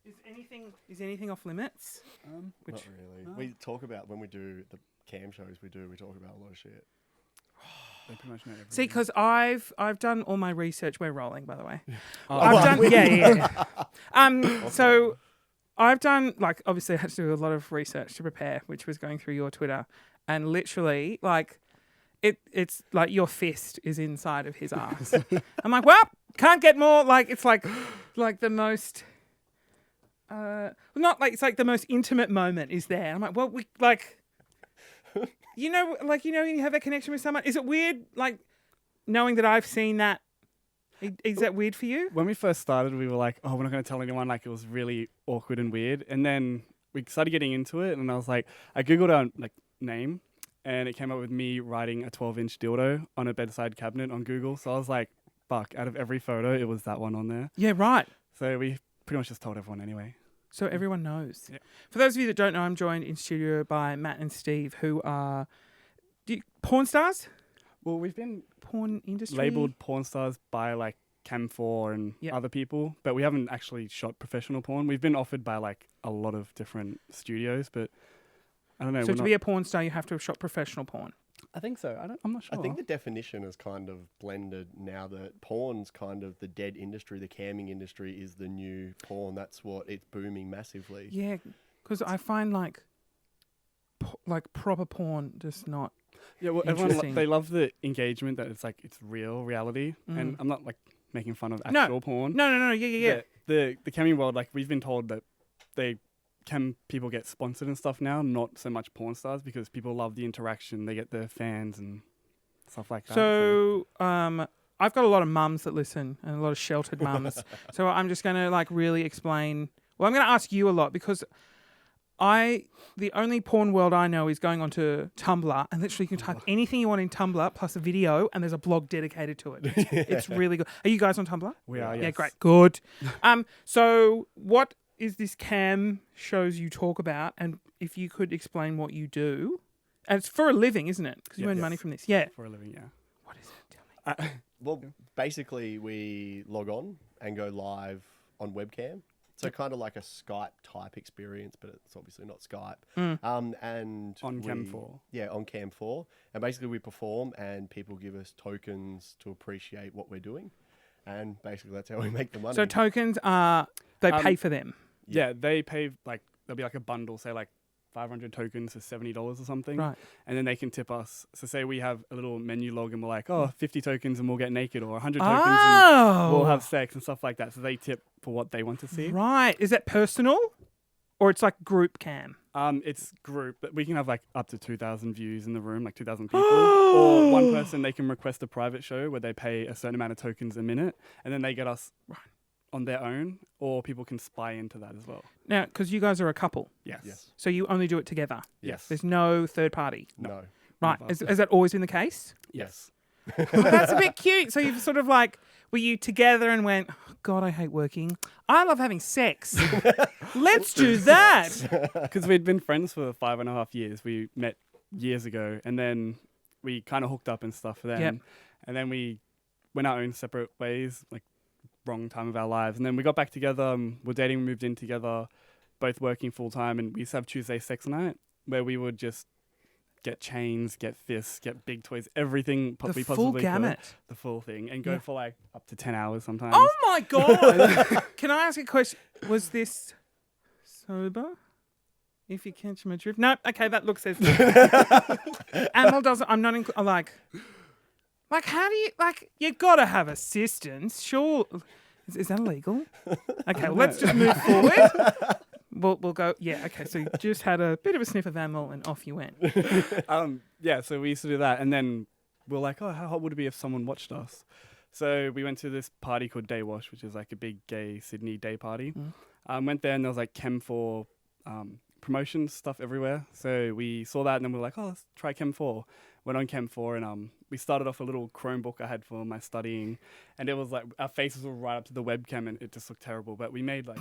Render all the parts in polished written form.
Is anything off limits? Not really. No. We talk about, when we do the cam shows, we talk about a lot of shit. They pretty much know everything. See, because I've done all my research. We're rolling, by the way. Oh, I've done yeah. So I've done, like, obviously I had to do a lot of research to prepare, which was going through your Twitter, and literally like it's like your fist is inside of his ass. I'm like, well, can't get more. Like it's like the most. Not like it's like the most intimate moment is there. I'm like, well, we like. You know, when you have that connection with someone, is it weird, like, knowing that I've seen that? Is that weird for you? When we first started, we were like, oh, we're not going to tell anyone. Like, it was really awkward and weird. And then we started getting into it, and I was like, I Googled our, like, name, and it came up with me writing a 12-inch dildo on a bedside cabinet on Google. So I was like, fuck, out of every photo, it was that one on there. Yeah, right. So we pretty much just told everyone anyway. So everyone knows. Yeah. For those of you that don't know, I'm joined in studio by Matt and Steve, who are porn stars? Well, we've been Porn industry? labelled porn stars by, like, Cam4 and Yep. other people, but we haven't actually shot professional porn. We've been offered by, like, a lot of different studios, but I don't know. So to be a porn star, you have to have shot professional porn. I think so. I'm not sure. I think the definition is kind of blended now that porn's kind of the dead industry. The camming industry is the new porn. That's what it's booming massively. Yeah, because I find like proper porn just not. Yeah, well, everyone Interesting. they love the engagement that it's like it's real reality, and I'm not like making fun of No. actual porn. No. Yeah. The camming world, like we've been told that cam people get sponsored and stuff now, not so much porn stars, because people love the interaction. They get their fans and stuff like that. So, I've got a lot of mums that listen and a lot of sheltered mums. So I'm just going to like really explain. Well, I'm going to ask you a lot because the only porn world I know is going onto Tumblr, and literally you can type anything you want in Tumblr plus a video, and there's a blog dedicated to it. It's really good. Are you guys on Tumblr? we are. Yeah, Yes. great. Good. So what is this cam shows you talk about, and if you could explain what you do? And it's for a living, isn't it? Because you earn Yes. money from this. Yeah. For a living, yeah. What is it? Tell me. Well, basically, we log on and go live on webcam. So kind of like a Skype type experience, but it's obviously not Skype. And On Cam4. Yeah, on Cam4. And basically we perform and people give us tokens to appreciate what we're doing. And basically that's how we make the money. So tokens are they pay for them. Yeah, they pay like there'll be like a bundle, say like 500 tokens for $70 or something. Right. And then they can tip us. So say we have a little menu log and we're like, oh, 50 tokens and we'll get naked, or 100 tokens and we'll have sex and stuff like that. So they tip for what they want to see. Right. Is that personal? Or it's like group cam? It's group, but we can have like up to 2,000 views in the room, like 2,000 people. Or one person, they can request a private show where they pay a certain amount of tokens a minute, and then they get us on their own, or people can spy into that as well. Now, because you guys are a couple, Yes. so you only do it together. Yes. There's no third party. No. Right. Never. Has that always been the case? Yes. Oh, that's a bit cute. So you've sort of like, were you together and went, oh, God, I hate working. I love having sex. Let's do that. Because we'd been friends for 5.5 years. We met years ago, and then we kind of hooked up and stuff then. Yep. And then we went our own separate ways, like wrong time of our lives. And then we got back together, we're dating, we moved in together, both working full time, and we used to have Tuesday sex night where we would just get chains, get fists, get big toys, everything The we full possibly gamut. could. The full thing. And go Yeah. for like up to 10 hours sometimes. Oh my God. Can I ask a question? Was this sober? If you catch my drift. No, okay, that looks as Animal doesn't, I'm not, like, how do you, like, you gotta have assistance, sure. Is that illegal? Okay, well, let's just move forward. We'll go, yeah, okay, so you just had a bit of a sniff of animal and off you went. Yeah, so we used to do that, and then we're like, oh, how hot would it be if someone watched us? So we went to this party called Day Wash, which is like a big gay Sydney day party. Went there, and there was like Chem4 promotion stuff everywhere. So we saw that, and then we were like, oh, let's try Chem4. Went on Chem4, and we started off a little Chromebook I had for my studying, and it was like our faces were right up to the webcam, and it just looked terrible. But we made like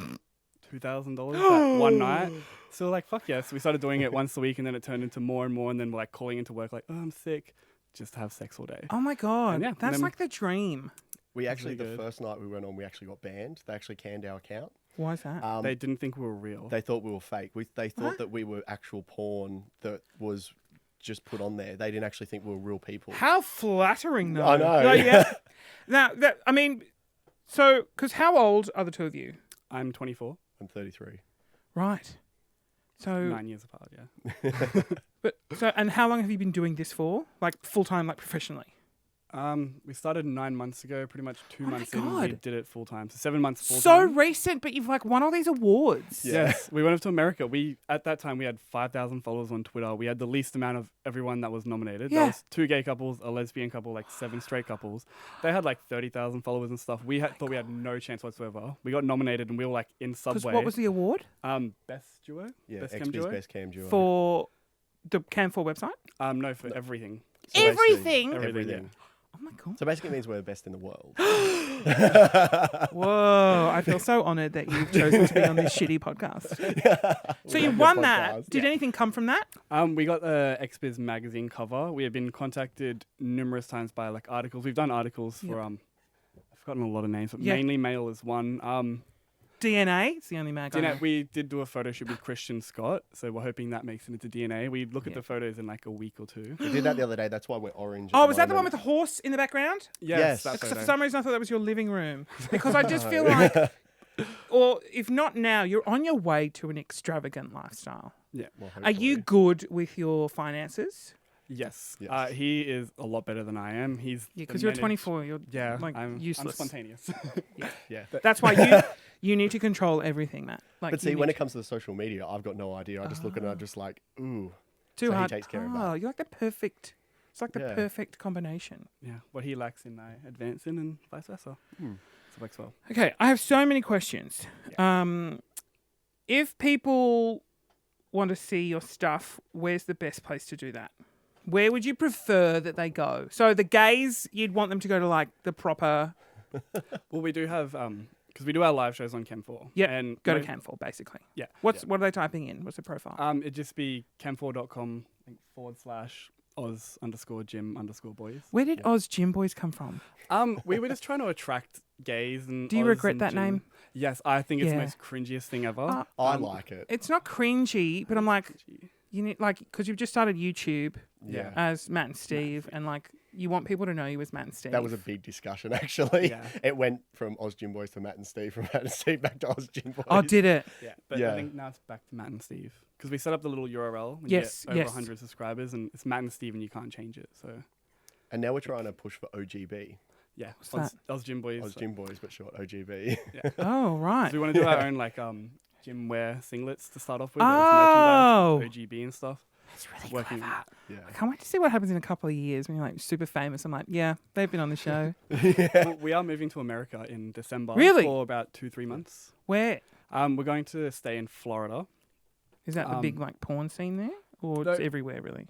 $2,000 that one night. So we're like, fuck yes. So we started doing it once a week, and then it turned into more and more, and then we're like calling into work like, oh, I'm sick. Just have sex all day. Oh my God, And that's then- like the dream. We actually, really the good. first night we went on, we actually got banned. They actually canned our account. Why is that? They didn't think we were real. They thought we were fake. They thought What? that we were actual porn that was just put on there. They didn't actually think we were real people. How flattering, though. I know. Like, yeah. Now, I mean, so, because how old are the two of you? I'm 24, I'm 33. Right. So, 9 years apart. Yeah. and how long have you been doing this for? Like full time, like professionally? We started 9 months ago. Pretty much 2 Oh my months in, we God. did it full time. So 7 months full So time. recent, but you've like won all these awards. Yeah. Yes, we went up to America. At that time we had 5,000 followers on Twitter. We had the least amount of everyone that was nominated. Yeah. There was 2 gay couples, a lesbian couple, like 7 straight couples. They had like 30,000 followers and stuff. We thought we had no chance whatsoever. We got nominated and we were like in Because Subway. what was the award Best duo? Yeah, Best cam XB's duo? best cam duo. for the Cam4 website? No, for everything. So basically, Everything? Everything. Oh my god! So basically it means we're the best in the world. Whoa! I feel so honoured that you've chosen to be on this shitty podcast. So you love won your that. podcast. Did anything come from that? We got the XBiz magazine cover. We have been contacted numerous times by like articles. We've done articles for Yep. I've forgotten a lot of names, but Yeah. mainly Mail is one. DNA. It's the only mag. I know. We did do a photo shoot with Christian Scott, so we're hoping that makes it into DNA. We look at Yeah. the photos in like a week or two. We did that the other day. That's why we're orange. Oh, was that the one with the horse in the background? Yes. that Because photo. for some reason I thought that was your living room. Because I just feel like, or if not now, you're on your way to an extravagant lifestyle. Yeah. Well, Are you hopefully. good with your finances? Yes. Yes. He is a lot better than I am. He's Yeah, the because you're manage- 24. You're Yeah, like I'm useless. spontaneous. Yeah. That's why you need to control everything, Matt. Like, But you see, when need it comes to the social media, I've got no idea. I just look at it and I'm just like, ooh. too so he hard. takes care of that. Oh, you're like the perfect. It's like the Yeah. perfect combination. Yeah. What he lacks in, I advance in, and vice versa. So it works well. Okay, I have so many questions. If people want to see your stuff, where's the best place to do that? Where would you prefer that they go? So the gays, you'd want them to go to like the proper. Well, we do have because we do our live shows on Chem4. Yeah, And go to mo- Cam4 basically. Yeah. What are they typing in? What's the profile? It'd just be chem4.com /Oz_Gym_boys. Where did Oz Gym Boys come from? We were just trying to attract gays and. Do you Oz regret and that gym. name? Yes, I think it's Yeah. the most cringiest thing ever. Uh, I like it. It's not cringy, but I'm like, you need like because you've just started YouTube Yeah. as Matt and Steve, and like you want people to know you as Matt and Steve. That was a big discussion, actually. Yeah. It went from Oz Gym Boys to Matt and Steve, from Matt and Steve back to Oz Gym Boys. Oh, did it? Yeah, but Yeah. I think now it's back to Matt and Steve because we set up the little URL when Yes, you get over yes. 100 subscribers, and it's Matt and Steve, and you can't change it. So And now we're trying to push for OGB. yeah, What's Oz Gym Boys. Oz Gym Boys, but short OGB. Oh, right. So we want to do our own like gym wear singlets to start off with. Oh. merchandise, OGB and stuff. That's really Working. clever. Yeah. I can't wait to see what happens in a couple of years when you're like super famous. I'm like, yeah, they've been on the show. Well, we are moving to America in December. Really? For about 2-3 months. Where We're going to stay in Florida. is that? The big like porn scene there, or no. it's everywhere really?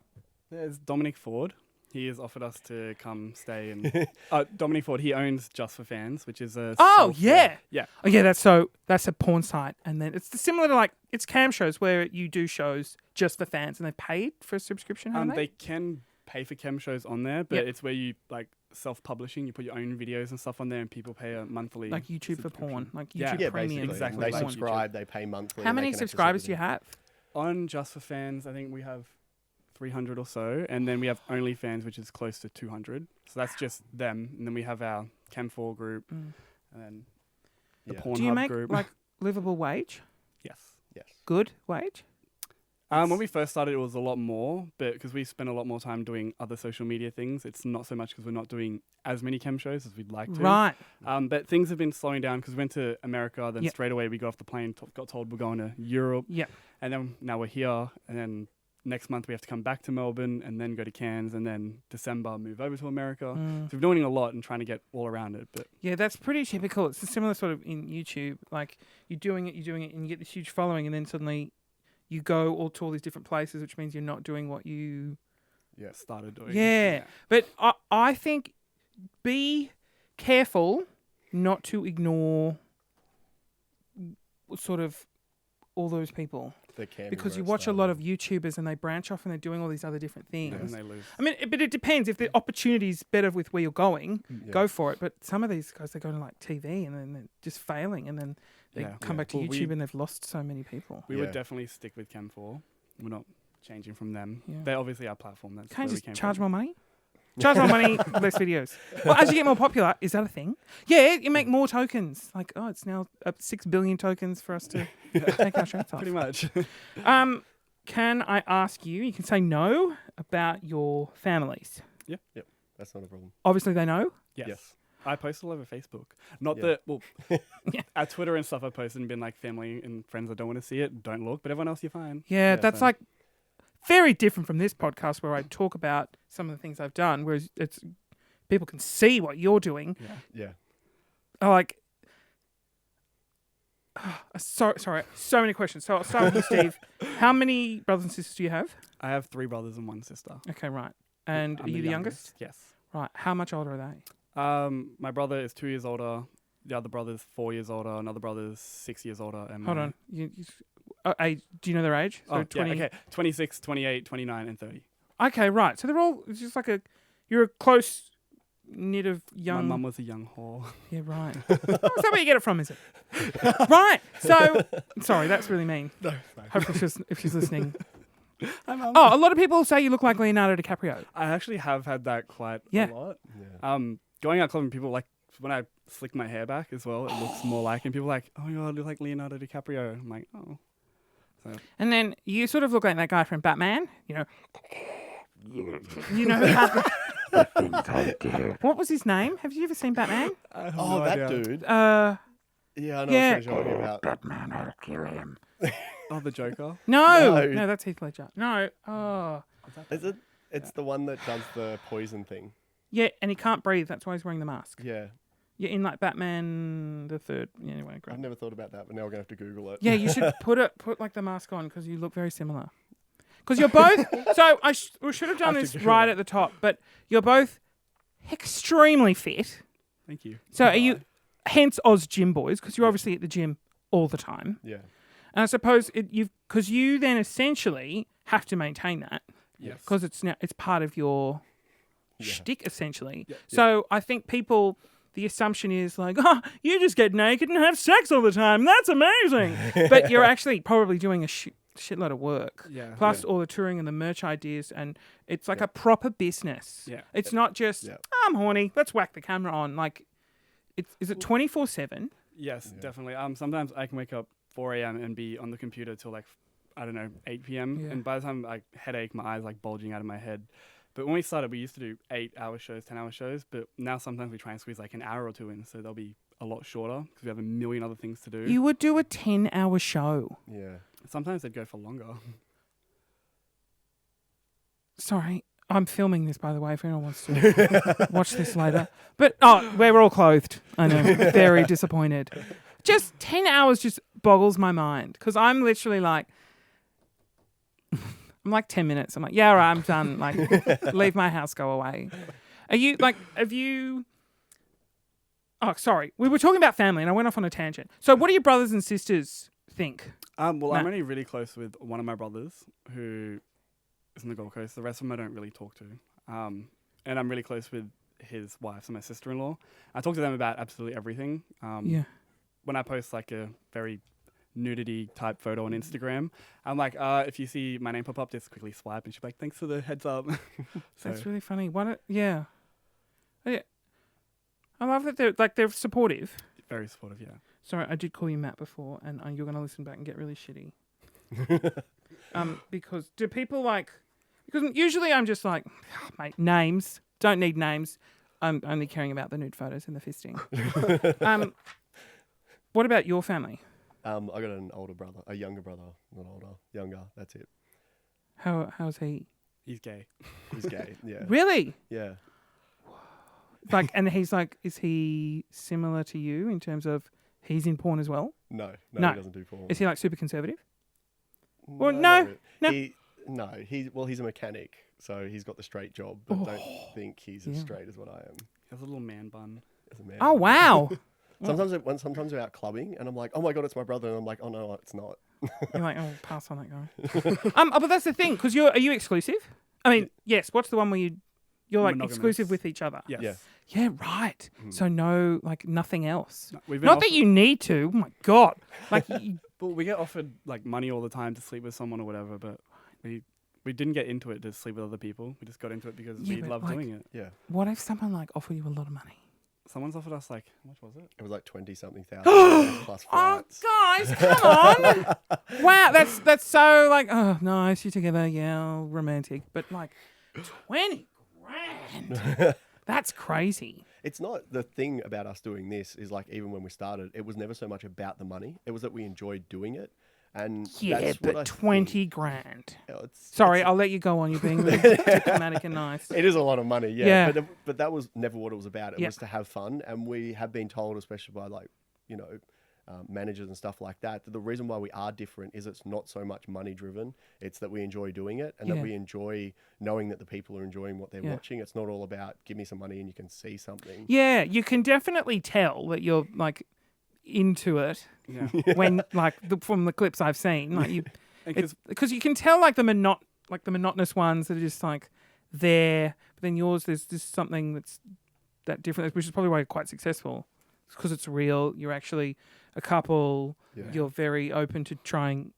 There's Dominic Ford. He has offered us to come stay and Dominic Ford. He owns Just for Fans, which is a Oh yeah. yeah. Oh yeah, that's a porn site, and then it's similar to like it's cam shows where you do shows just for fans, and they paid for a subscription. Haven't They can pay for chem shows on there, but Yep. it's where you like self-publishing. You put your own videos and stuff on there, and people pay a monthly like YouTube for porn, subscription. like Yeah. YouTube Yeah, Premium. basically. Exactly. They Like subscribe, they pay monthly. How and they many can access subscribers do you everything. have? On Just for Fans, I think we have 300 or so, and then we have OnlyFans, which is close to 200. So that's just them, and then we have our Chem4 group, and then the Yeah. Pornhub Do you make group. like livable wage? Yes. Yes. Good wage? When we first started, it was a lot more, but because we spent a lot more time doing other social media things, it's not so much because we're not doing as many chem shows as we'd like to. Right. But things have been slowing down because we went to America, then Yep. straight away we got off the plane, got told we're going to Europe, Yeah. and then now we're here, and then next month we have to come back to Melbourne, and then go to Cairns, and then December move over to America. So we're doing a lot and trying to get all around it. But Yeah, that's pretty typical. It's a similar sort of in YouTube. Like you're doing it, and you get this huge following, and then suddenly you go all to all these different places, which means you're not doing what you. Yeah. started doing. Yeah. But I think be careful not to ignore sort of all those people The Cam because you where it watch a lot of started. YouTubers and they branch off and they're doing all these other different things. And they lose. I mean, but it depends. If the opportunity's better with where you're going, Yeah. go for it. But some of these guys, they go to like TV and then they're just failing, and then they Yeah. come Yeah. back to Well, YouTube and they've lost so many people. We Yeah. would definitely stick with Chem 4. We're not changing from them. Yeah. They're obviously our platform. That's Can't where you we came just charge from. more money? Charge more money, less videos. Well, as you get more popular, is that a thing? Yeah, you make more tokens. Like, oh, it's now up 6 billion tokens for us to take our shirts off. Pretty much. Can I ask you? You can say no about your families. That's not a problem. Obviously, they know. Yes. Yes. I post all over Facebook. Not Yeah. that, well, Yeah. our Twitter and stuff I posted and been like family and friends that don't want to see it, don't look, but everyone else you're fine. Yeah, that's so- like very different from this podcast where I talk about some of the things I've done, whereas it's people can see what you're doing. Yeah. Yeah. I like. Sorry, so many questions. So I'll start with you, Steve. How many brothers and sisters do you have? I have 3 brothers and 1 sister. Okay, right. And I'm are you the youngest? Yes. Right. How much older are they? My brother is 2 years older. The other brother's 4 years older. Another brother's 6 years older. And Hold my- on. Age, do you know their age? So Oh, yeah, okay. 26, 28, 29, and 30. Okay, right. So they're all it's just like you're a close knit of young. My mum was a young whore. Yeah, right. Oh, is that where you get it from? Is it? Right. So, sorry, that's really mean. No, Hopefully, if she's listening. Hi, Mum. Oh, a lot of people say you look like Leonardo DiCaprio. I actually have had that quite Yeah. a lot. Yeah. Going out clubbing, people like when I slick my hair back as well, it looks more like, and people are like, oh my god, you look like Leonardo DiCaprio. I'm like, oh. And then you sort of look like that guy from Batman. You know. You know who what was his name? Have you ever seen Batman? I have Oh, no that idea. dude. Uh, Yeah, I know yeah. what you're talking about. Batman, I'll kill him. Oh, the Joker. No, No. that's Heath Ledger. No. Oh. Is it? It's the one that does the poison thing. Yeah, and he can't breathe. That's why he's wearing the mask. Yeah. You're in like Batman the Third. Yeah, anyway, I've great. never thought about that, but now we're gonna have to Google it. Yeah, you should put like the mask on because you look very similar. Because you're both. So we should have done Have to this Google right it. at the top, but you're both extremely fit. Thank you. So are you? Hence Oz Gym Boys, because you're obviously at the gym all the time. Yeah. And I suppose because you then essentially have to maintain that Yes. because it's part of your Yeah. shtick essentially. Yeah. So I think the assumption is like, oh, you just get naked and have sex all the time. That's amazing. But you're actually probably doing a shitload of work. Yeah. Plus all the touring and the merch ideas, and it's like a proper business. Yeah. It's not just Yeah. I'm horny. Let's whack the camera on. Like, is it 24/7? Yes, Yeah. definitely. Sometimes I can wake up 4 a.m. and be on the computer till like, I don't know, 8 p.m. Yeah. And by the time I headache, my eyes like bulging out of my head. But when we started, we used to do 8-hour shows, 10-hour shows. But now sometimes we try and squeeze like an hour or 2 in, so they'll be a lot shorter because we have a million other things to do. You would do a 10-hour show. Yeah. Sometimes they'd go for longer. Sorry, I'm filming this, by the way, if anyone wants to watch this later. But, we're all clothed. I know. Very disappointed. Just 10 hours just boggles my mind because I'm literally like, I'm like 10 minutes. I'm like, yeah, all right, I'm done. Like, leave my house, go away. Are you, like, oh, sorry. We were talking about family and I went off on a tangent. So what do your brothers and sisters think? Well, Matt. I'm only really close with one of my brothers who is in the Gold Coast. The rest of them I don't really talk to. And I'm really close with his wife, so my sister-in-law. I talk to them about absolutely everything. Yeah. When I post like a very nudity type photo on Instagram, I'm like, if you see my name pop up, just quickly swipe. And she's like, thanks for the heads up. So, That's really funny. Yeah. I love that they're supportive. very supportive, yeah. Sorry, I did call you Matt before, and you're going to listen back and get really shitty. Because do people like... Because usually I'm just like, mate, names. Don't need names. I'm only caring about the nude photos and the fisting. What about your family? I got an older brother, a younger brother, not older, younger. That's it. How's he? He's gay. He's gay. Yeah. Really? Yeah. Like, and he's like, is he similar to you in terms of he's in porn as well? No, No. he doesn't do porn. Is he like super conservative? Well, not no. really. He's a mechanic, so he's got the straight job, but don't think he's as Yeah. straight as what I am He has a little man bun. as a man. Oh, wow. Sometimes we're out clubbing, and I'm like, oh my god, it's my brother, and I'm like, oh no, it's not. You're like, oh, pass on that guy. But that's the thing, because are you exclusive? I mean, yes. What's the one where you're like Monogamous. exclusive with each other? Yes. Yeah. Yeah, right. So no, like nothing else. We've been Not that offered- you need to. Oh my god. Like, But we get offered like money all the time to sleep with someone or whatever, but we didn't get into it to sleep with other people. We just got into it because Yeah, we but, love like- doing it. Yeah. what if someone like offered you a lot of money? Someone's offered us like, how much was it? It was like 20-something thousand plus Oh, flights. guys, come on! Wow, that's so like, oh, nice, you're together, yeah, romantic, but like, 20 grand. That's crazy. It's not the thing about us doing this is like even when we started, it was never so much about the money. It was that we enjoyed doing it. And Yeah, that's what I but think- 20 grand. It's- Sorry, it's- I'll let you go on. You're being really diplomatic and nice. It is a lot of money, yeah. Yeah. But that was never what it was about. It Yeah. was to have fun. And we have been told, especially by like, you know, managers and stuff like that the reason why we are different is it's not so much money driven. It's that we enjoy doing it and Yeah. that we enjoy knowing that the people are enjoying what they're Yeah. watching. It's not all about give me some money and you can see something. Yeah, you can definitely tell that you're like into it Yeah. when like from the clips I've seen, like you, Because because you can tell like the monotonous ones that are just like there, but then yours there's just something that's that different, which is probably why you're quite successful. It's because it's real. You're actually a couple. Yeah. You're very open to trying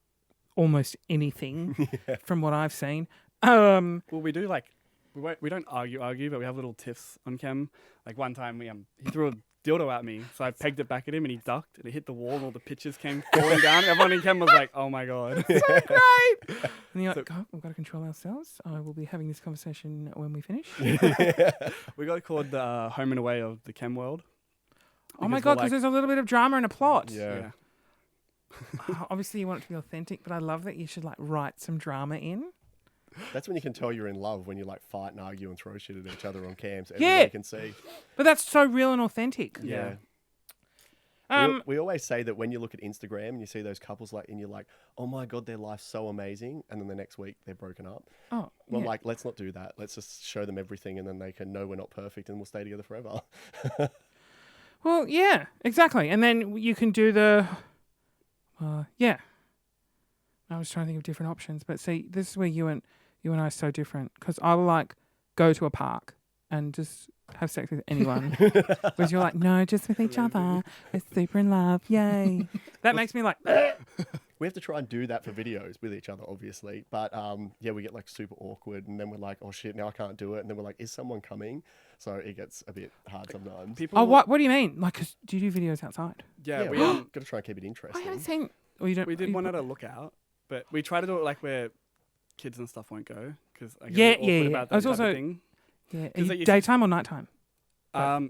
almost anything from what I've seen. Um, well, we do like we don't argue, but we have little tiffs on cam. Like one time he threw a dildo at me, so I pegged it back at him and he ducked and it hit the wall and all the pictures came falling down. Everyone in cam was like, "Oh my god!" so great. And you're like, oh, we've got to control ourselves. I will be having this conversation when we finish. We got called the home and away of the chem world. Oh my Because god, we're because like- there's a little bit of drama and a plot. Yeah. Obviously, you want it to be authentic, but I love that you should like write some drama in. That's when you can tell you're in love, when you like fight and argue and throw shit at each other on cams. Yeah. Everybody can see. But that's so real and authentic. Yeah. We always say that when you look at Instagram and you see those couples like, and you're like, oh my God, their life's so amazing. And then the next week they're broken up. Oh, Well, yeah. like, let's not do that. Let's just show them everything and then they can know we're not perfect and we'll stay together forever. Well, yeah, exactly. And then you can do the, yeah. I was trying to think of different options, but see, this is where you and I are so different because I will like go to a park and just have sex with anyone, whereas you're like, no, just with each other. We're super in love, yay! That makes me like, We have to try and do that for videos with each other, obviously. But yeah, we get like super awkward and then we're like, oh shit, now I can't do it. And then we're like, is someone coming? So it gets a bit hard sometimes. People. oh, what do you mean? Like, 'cause do you do videos outside? Yeah, we got to try and keep it I interesting. haven't seen. Or you don't. we did you- one at a lookout, but we try to do it like where kids and stuff won't go because I get Yeah, a bit awkward yeah. about I was that type also- of thing. Yeah, 'Cause are they you used to- daytime or nighttime?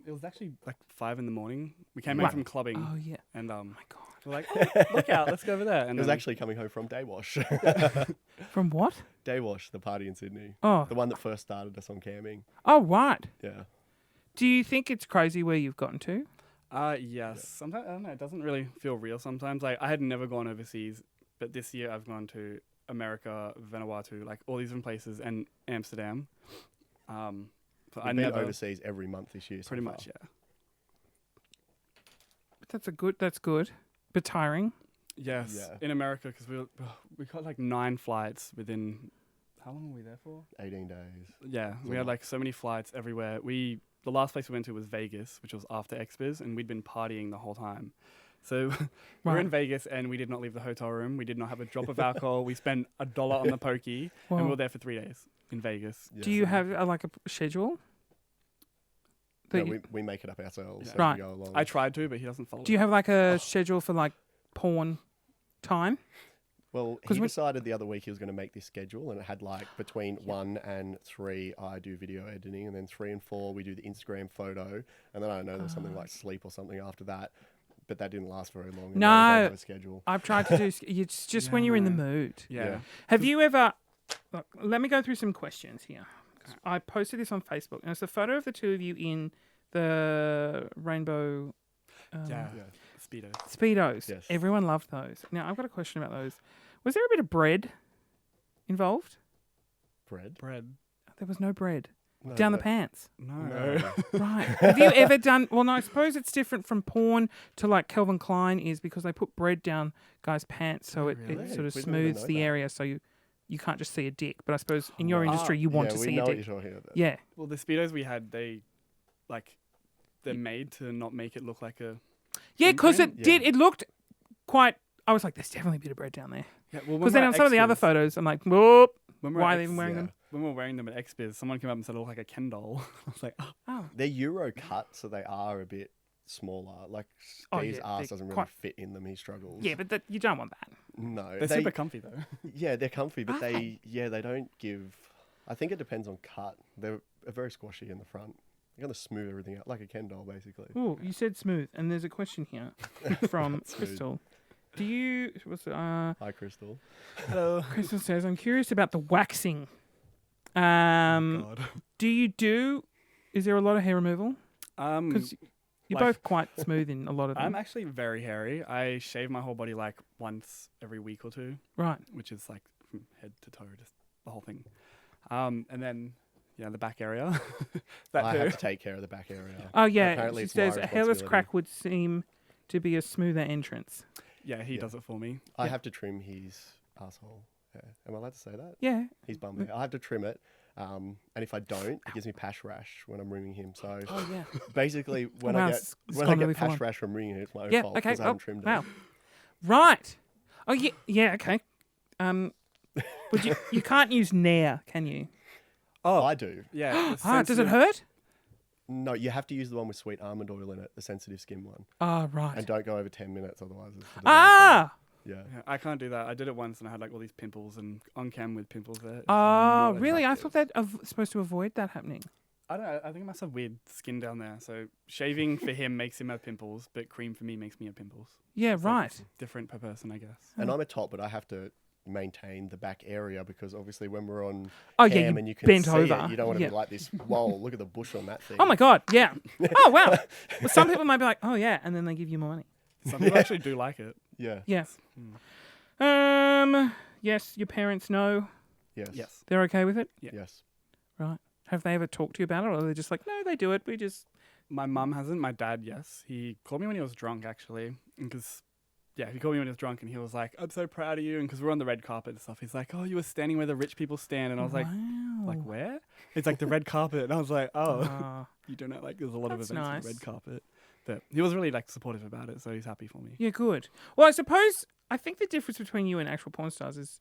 It was actually like 5 a.m. We came Right. in from clubbing Oh yeah. and Oh my god. we're like, oh, look out, let's go over there. And It was then- actually coming home from Day Wash. From what? Day Wash, the party in Sydney. Oh. The one that first started us on camming. Oh right. Yeah. Do you think it's crazy where you've gotten to? Yes. Sometimes I don't know. It doesn't really feel real. Sometimes like I had never gone overseas, but this year I've gone to America, Vanuatu, like all these different places, and Amsterdam. But We've I been never overseas every month this year. so pretty far. much, yeah. That's good. But tiring. Yes, Yeah. in America because we got like 9 flights within. How long were we there for? 18 days. Yeah, a we had lot. like so many flights everywhere. The last place we went to was Vegas, which was after XBiz, and we'd been partying the whole time. So we were in Right. Vegas and we did not leave the hotel room. We did not have a drop of alcohol. We spent $1 on the pokey, and we Wow. were there for 3 days in Vegas. Do you have like a schedule? No, That you- we make it up ourselves as Right. we go along. I tried to, but he doesn't follow. do you it. have like a schedule for like porn time? Well, 'Cause he we- decided the other week he was going to make this schedule, and it had like between 1 and 3 I do video editing, and then 3 and 4 we do the Instagram photo, and then I don't know there's something like sleep or something after that, but that didn't last very long. and now we don't No. have a schedule. I've tried to do. It's just when Yeah, you're in the no. mood. Yeah. Yeah. Have you ever? Look, let me go through some questions here. I posted this on Facebook, and it's a photo of the two of you in the rainbow. Yeah. Yeah. Speedo. Speedos. Yes. Everyone loved those. Now, I've got a question about those. Was there a bit of bread involved? Bread. Bread. There was no bread. No, down the but- pants. No. Right. Have you ever done? Well, no. I suppose it's different from porn to like Calvin Klein is because they put bread down guys' pants, so it Really? sort of We didn't even smooths know the that. area, so you can't just see a dick. But I suppose in your Ah, industry, you want yeah, to we see know a what dick. you're talking about. Yeah. Well, the speedos we had, they're made to not make it look like a. Yeah, because it Imprint? did. Yeah. It looked quite. I was like, there's definitely a bit of bread down there. Yeah, well, Because then on some of the other photos, I'm like, whoop. Why are they even wearing them? When we were wearing them at XBiz, someone came up and said it looked like a Ken doll. I was like, oh. Oh. They're Euro cut, so they are a bit smaller. Like Oh, Steve's yeah, ass they're doesn't really quite- fit in them. He struggles. Yeah, but you don't want that. No, They're super comfy though. yeah, they're comfy, but Are they don't give. I think it depends on cut. They're very squashy in the front. They're gonna smooth everything out like a Ken doll, basically. Oh, you said smooth, and there's a question here from Not smooth. Crystal. Do you? Hi, Crystal. Hello. Crystal says, I'm curious about the waxing. God. Do you do? Is there a lot of hair removal? Because you're like- both quite smooth in a lot of them. I'm actually very hairy. I shave my whole body like once every week or two, Right. which is like from head to toe, just the whole thing. And then, the back area. that I too. have to take care of the back area. Oh yeah. Apparently She it's my says a hairless responsibility. crack would seem to be a smoother entrance. Yeah, he Yeah. does it for me. I have to trim his asshole. Yeah. Am I allowed to say that? Yeah. His bum hair. I have to trim it. And if I don't, it gives me pash rash when I'm rimming him. So Oh yeah. basically, when Wow, I get it's when I gone get really full pash on. rash from ringing it, it's my own Yeah. fault Okay. because I Oh, haven't trimmed wow. it. Right. Oh yeah. Yeah. Okay. Would you can't use Nair, can you? Oh, I do. yeah. Does it hurt? No, you have to use the one with sweet almond oil in it, the sensitive skin one, Oh right. and don't go over 10 minutes, otherwise it's the Ah. yeah. Yeah, I can't do that. I did it once and I had like all these pimples and on cam with pimples there. It's Oh not really? I attractive. thought that supposed to avoid that happening. I don't know. I think I must have weird skin down there. So shaving for him makes him have pimples, but cream for me makes me have pimples. Yeah. It's like Right. different per person, I guess. And I'm a top, but I have to maintain the back area because obviously when we're on Oh cam yeah. You and you can bent see over. it, you don't want to Yeah. be like this. Whoa, look at the bush on that thing. Oh my god. Yeah. Oh wow. Well, some people might be like, oh yeah, and then they give you more money. Some people actually do like it. Yeah. Yeah. Yes. Your parents know Yes. Yes. they're okay with it. Yeah. Yes. Right. Have they ever talked to you about it, or are they just like, no, they do it. We just. My mum hasn't. My dad, yes. He called me when he was drunk, actually. Because, he called me when he was drunk and he was like, I'm so proud of you. And because we're on the red carpet and stuff, he's like, oh, you were standing where the rich people stand. And I was like, wow. where? It's like the red carpet. And I was like, oh, Ah. you don't know, like, there's a lot That's of events on nice. the red carpet. But he was really, like, supportive about it. So he's happy for me. Yeah, good. Well, I think the difference between you and actual porn stars is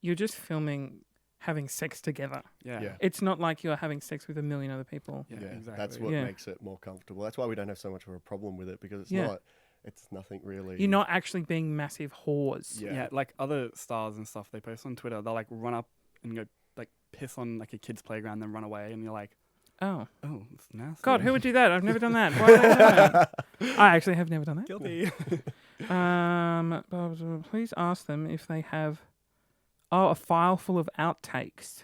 you're just filming having sex together. Yeah. Yeah. It's not like you're having sex with a million other people. Yeah, exactly. That's what Yeah. makes it more comfortable. That's why we don't have so much of a problem with it because it's Yeah. it's nothing really. You're not actually being massive whores. Yeah. Yeah, like other stars and stuff they post on Twitter, they'll like run up and go like piss on like a kid's playground, then run away, and you're like, Oh. oh, it's nasty. God, who would do that? I've never done that. Why would I do that? I actually have never done that. guilty? Please ask them if they have a file full of outtakes.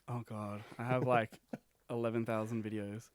Oh God, I have like 11,000 videos.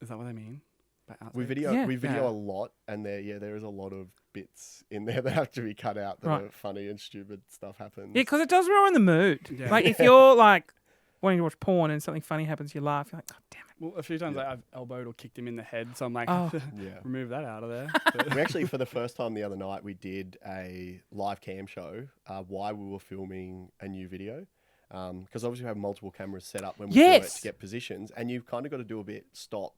Is that what they mean? By We outtakes? video Yeah. a Yeah. lot, and there is a lot of bits in there that have to be cut out that Right. are funny and stupid stuff happens. Yeah, because it does ruin the mood. Yeah. Like if you're like wanting to watch porn and something funny happens, you laugh. You're like, God damn it. Well, a few times Yeah. I've elbowed or kicked him in the head, so I'm like, Oh. Yeah. remove that out of there. We actually, for the first time the other night, we did a live cam show while we were filming a new video. Because obviously we have multiple cameras set up when we do it Yes. to get positions, and you've kind of got to do a bit stop,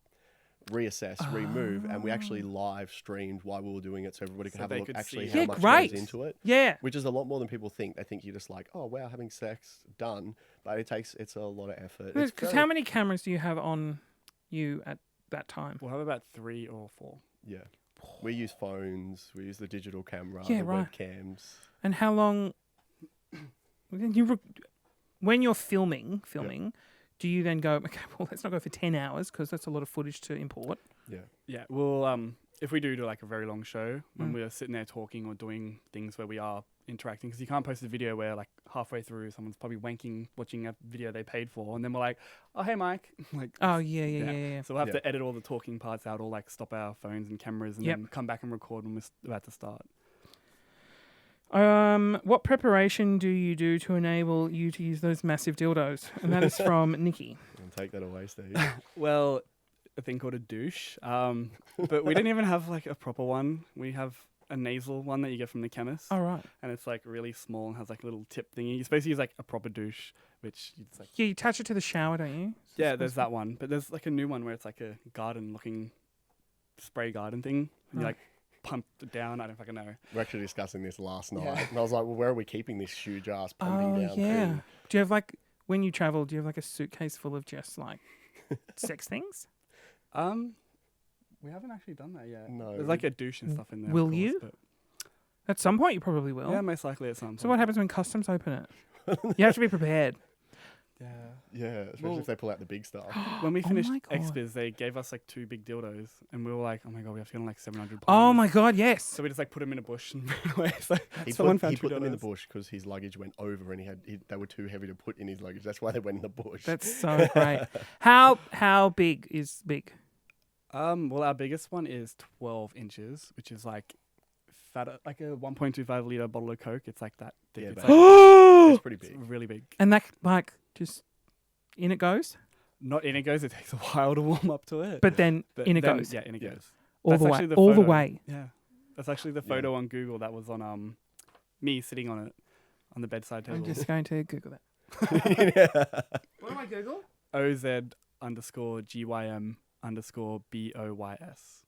reassess, remove, and we actually live streamed while we were doing it, so everybody could So have a they look could actually see how Yeah, much great. goes into it. Yeah. Which is a lot more than people think. They think you're just like, oh wow, having sex, done. But it's a lot of effort. It's Because very- how many cameras do you have on you at that time? We'll have about 3 or 4. Yeah. We use phones. We use the digital camera, Yeah, the right. webcams. And how long? When you're filming, do you then go? Okay, well, let's not go for 10 hours because that's a lot of footage to import. Yeah. Yeah, well, if we do like a very long show, when Mm. we're sitting there talking or doing things where we are interacting, because you can't post a video where like halfway through someone's probably wanking watching a video they paid for, and then we're like, oh hey Mike, like Oh yeah. so we'll have Yeah. to edit all the talking parts out, or like stop our phones and cameras, and Yep. then come back and record when we're about to start. What preparation do you do to enable you to use those massive dildos? And that is from Nikki. take that away, Steve. Well, a thing called a douche. But we didn't even have like a proper one. We have a nasal one that you get from the chemist. All right. And it's like really small and has like a little tip thingy. You're supposed to use like a proper douche, which it's like. Yeah, you attach it to the shower, don't you? Yeah, there's that one. But there's like a new one where it's like a garden looking spray garden thing. And you Right. like pump it down. I don't fucking know. We're actually discussing this last night, Yeah. and I was like, "Well, where are we keeping this huge ass pumping Oh down yeah. thing?" Do you have like when you travel? Do you have like a suitcase full of just like sex things? We haven't actually done that yet. No. There's like a douche and stuff in there. of Will course, you? but- At some point, you probably will. Yeah, most likely at some point. So what happens when customs open it? You have to be prepared. Yeah. Yeah, especially Well- if they pull out the big stuff. When we Oh finished my God. XBiz, they gave us like 2 big dildos, and we were like, "Oh my god, we have to get on like 700 pounds." Oh my god, yes. So we just like put them in a bush and ran away. So He someone put, found he put 2 them in the dildos. bush because his luggage went over, and they were too heavy to put in his luggage. That's why they went in the bush. That's so great. How big is big? Well, our biggest one is 12 inches, which is like fat, like a 1.25 liter bottle of Coke. It's like that thick. Yeah, it's, but- like, it's pretty it's big. really big. And that like just in it goes, Not in it goes. It takes a while to warm up to it. but then But in it then- goes Yeah, in it Yeah. goes. all That's the way, actually the all the photo. way. Yeah, that's actually the Yeah. photo on Google that was on me sitting on it on the bedside table. I'm just going to Google that. What do I Google? OZ_GYM_BOYS.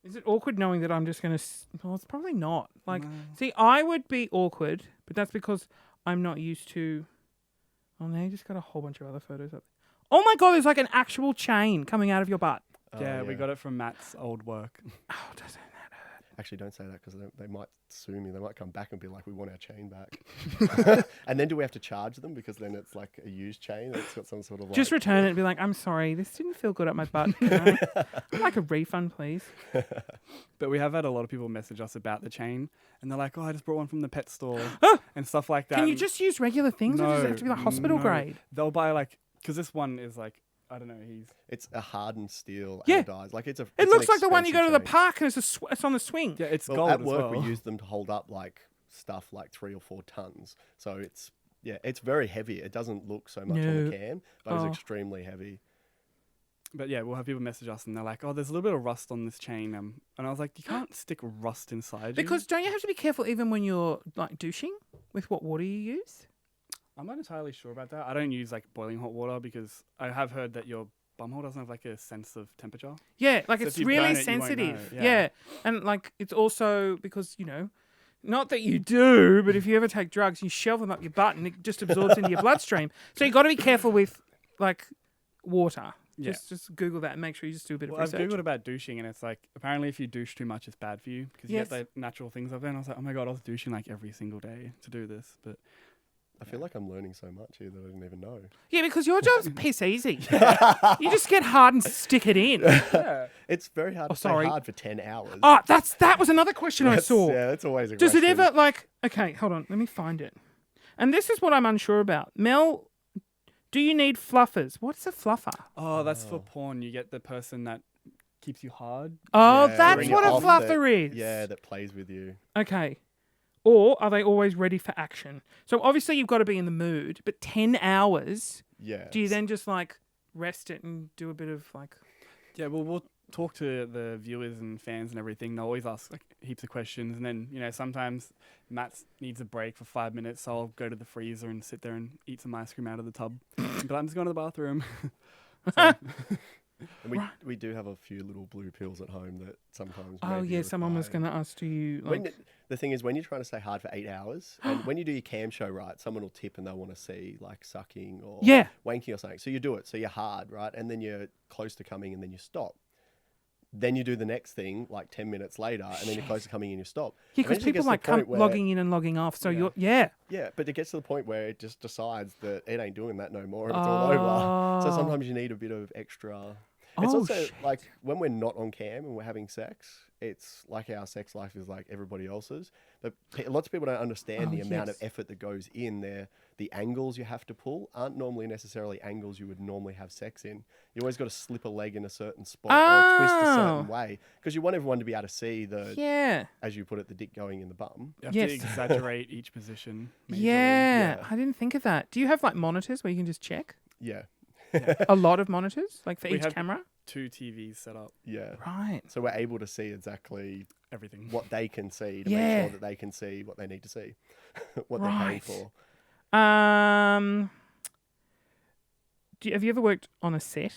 Is it awkward knowing that I'm just going to... Well, it's probably not. Like, No. see, I would be awkward, but that's because I'm not used to... Oh, now you just got a whole bunch of other photos up there. Oh my god, there's like an actual chain coming out of your butt. Oh, Yeah, we got it from Matt's old work. Oh, doesn't that hurt? Actually, don't say that because they might sue me. They might come back and be like, "We want our chain back." And then do we have to charge them because then it's like a used chain? It's got some sort of like... Just return it and be like, I'm sorry, this didn't feel good up my butt. Can I'd like a refund, please. But we have had a lot of people message us about the chain, and they're like, "Oh, I just brought one from the pet store," and stuff like that. Can you And just use regular things or does it No, have to be like hospital no. grade? They'll buy like, because this one is like, I don't know, It's a hardened steel Yeah. anodized. Like it's a. It it's an looks like the one you go to the expensive chain. park and it's on the swing. yeah, it's Well, gold at as work well. we use them to hold up like stuff like 3 or 4 tons. So it's it's very heavy. It doesn't look so much on No. the cam, but Oh. it's extremely heavy. But yeah, we'll have people message us, and they're like, "Oh, there's a little bit of rust on this chain," and I was like, "You can't stick rust inside." Because don't you have to be careful even when you're like douching with what water you use? I'm not entirely sure about that. I don't use like boiling hot water because I have heard that your bumhole doesn't have like a sense of temperature. Yeah, like So it's if you really burn it, you won't sensitive. know, Yeah. yeah. And like it's also because, not that you do, but if you ever take drugs, you shove them up your butt and it just absorbs into your bloodstream. So you got to be careful with like water. Yeah. Just Google that and make sure you just do a bit Well, of I've research. googled about douching, and it's like apparently if you douche too much, it's bad for you because Yes. you get the natural things up there. And I was like, "Oh my god, I was douching like every single day to do this." But I feel like I'm learning so much here that I didn't even know. Yeah, because your job's piss easy. You just get hard and stick it in. yeah, It's very hard Oh, to stay sorry. hard for 10 hours. Oh, that was another question I That's- saw. Yeah, that's always a Does it question. ever like? Okay, hold on. Let me find it. And this is what I'm unsure about. Mel, do you need fluffers? What's a fluffer? oh, that's for porn. You get the person that keeps you hard. Oh, Yeah, that's when what you're a off fluffer is. Yeah, that plays with you. Okay. Or are they always ready for action? So obviously you've got to be in the mood, but 10 hours, Yeah. do you then just like rest it and do a bit of like... Yeah, well, we'll talk to the viewers and fans and everything. They'll always ask like heaps of questions, and then sometimes Matt needs a break for 5 minutes, so I'll go to the freezer and sit there and eat some ice cream out of the tub. But I'm just going to the bathroom. And we, Right. we do have a few little blue pills at home that sometimes. Oh, maybe yeah, someone was require- going to ask, do you... When, Like... the thing is, when you're trying to stay hard for 8 hours, and when you do your cam show right, someone will tip and they'll want to see like sucking or Yeah. wanking or something. So you do it. So you're hard, right? And then you're close to coming and then you stop. Then you do the next thing like 10 minutes later and then you're close to coming and you stop. Yeah, because Eventually it people gets to like the point come where- logging in and logging off. So Yeah. you're... Yeah. Yeah, but it gets to the point where it just decides that it ain't doing that no more and it's all over. So Oh. sometimes you need a bit of extra. It's Oh, also shit. like when we're not on cam and we're having sex, it's like our sex life is like everybody else's. But lots of people don't understand Oh, the amount of yes. effort that goes in there. The angles you have to pull aren't normally necessarily angles you would normally have sex in. You always got to slip a leg in a certain spot or twist a certain Oh. way because you want everyone to be able to see the, Yeah. as you put it, the dick going in the bum. You have Yes. to exaggerate each position. majorly. Yeah. Yeah. I didn't think of that. Do you have like monitors where you can just check? Yeah, A lot of monitors, like for We each have- camera? 2 TVs set up, yeah. Right. So we're able to see exactly everything. what they can see to Yeah. make sure that they can see what they need to see, what they're paying Right. for. Have you ever worked on a set?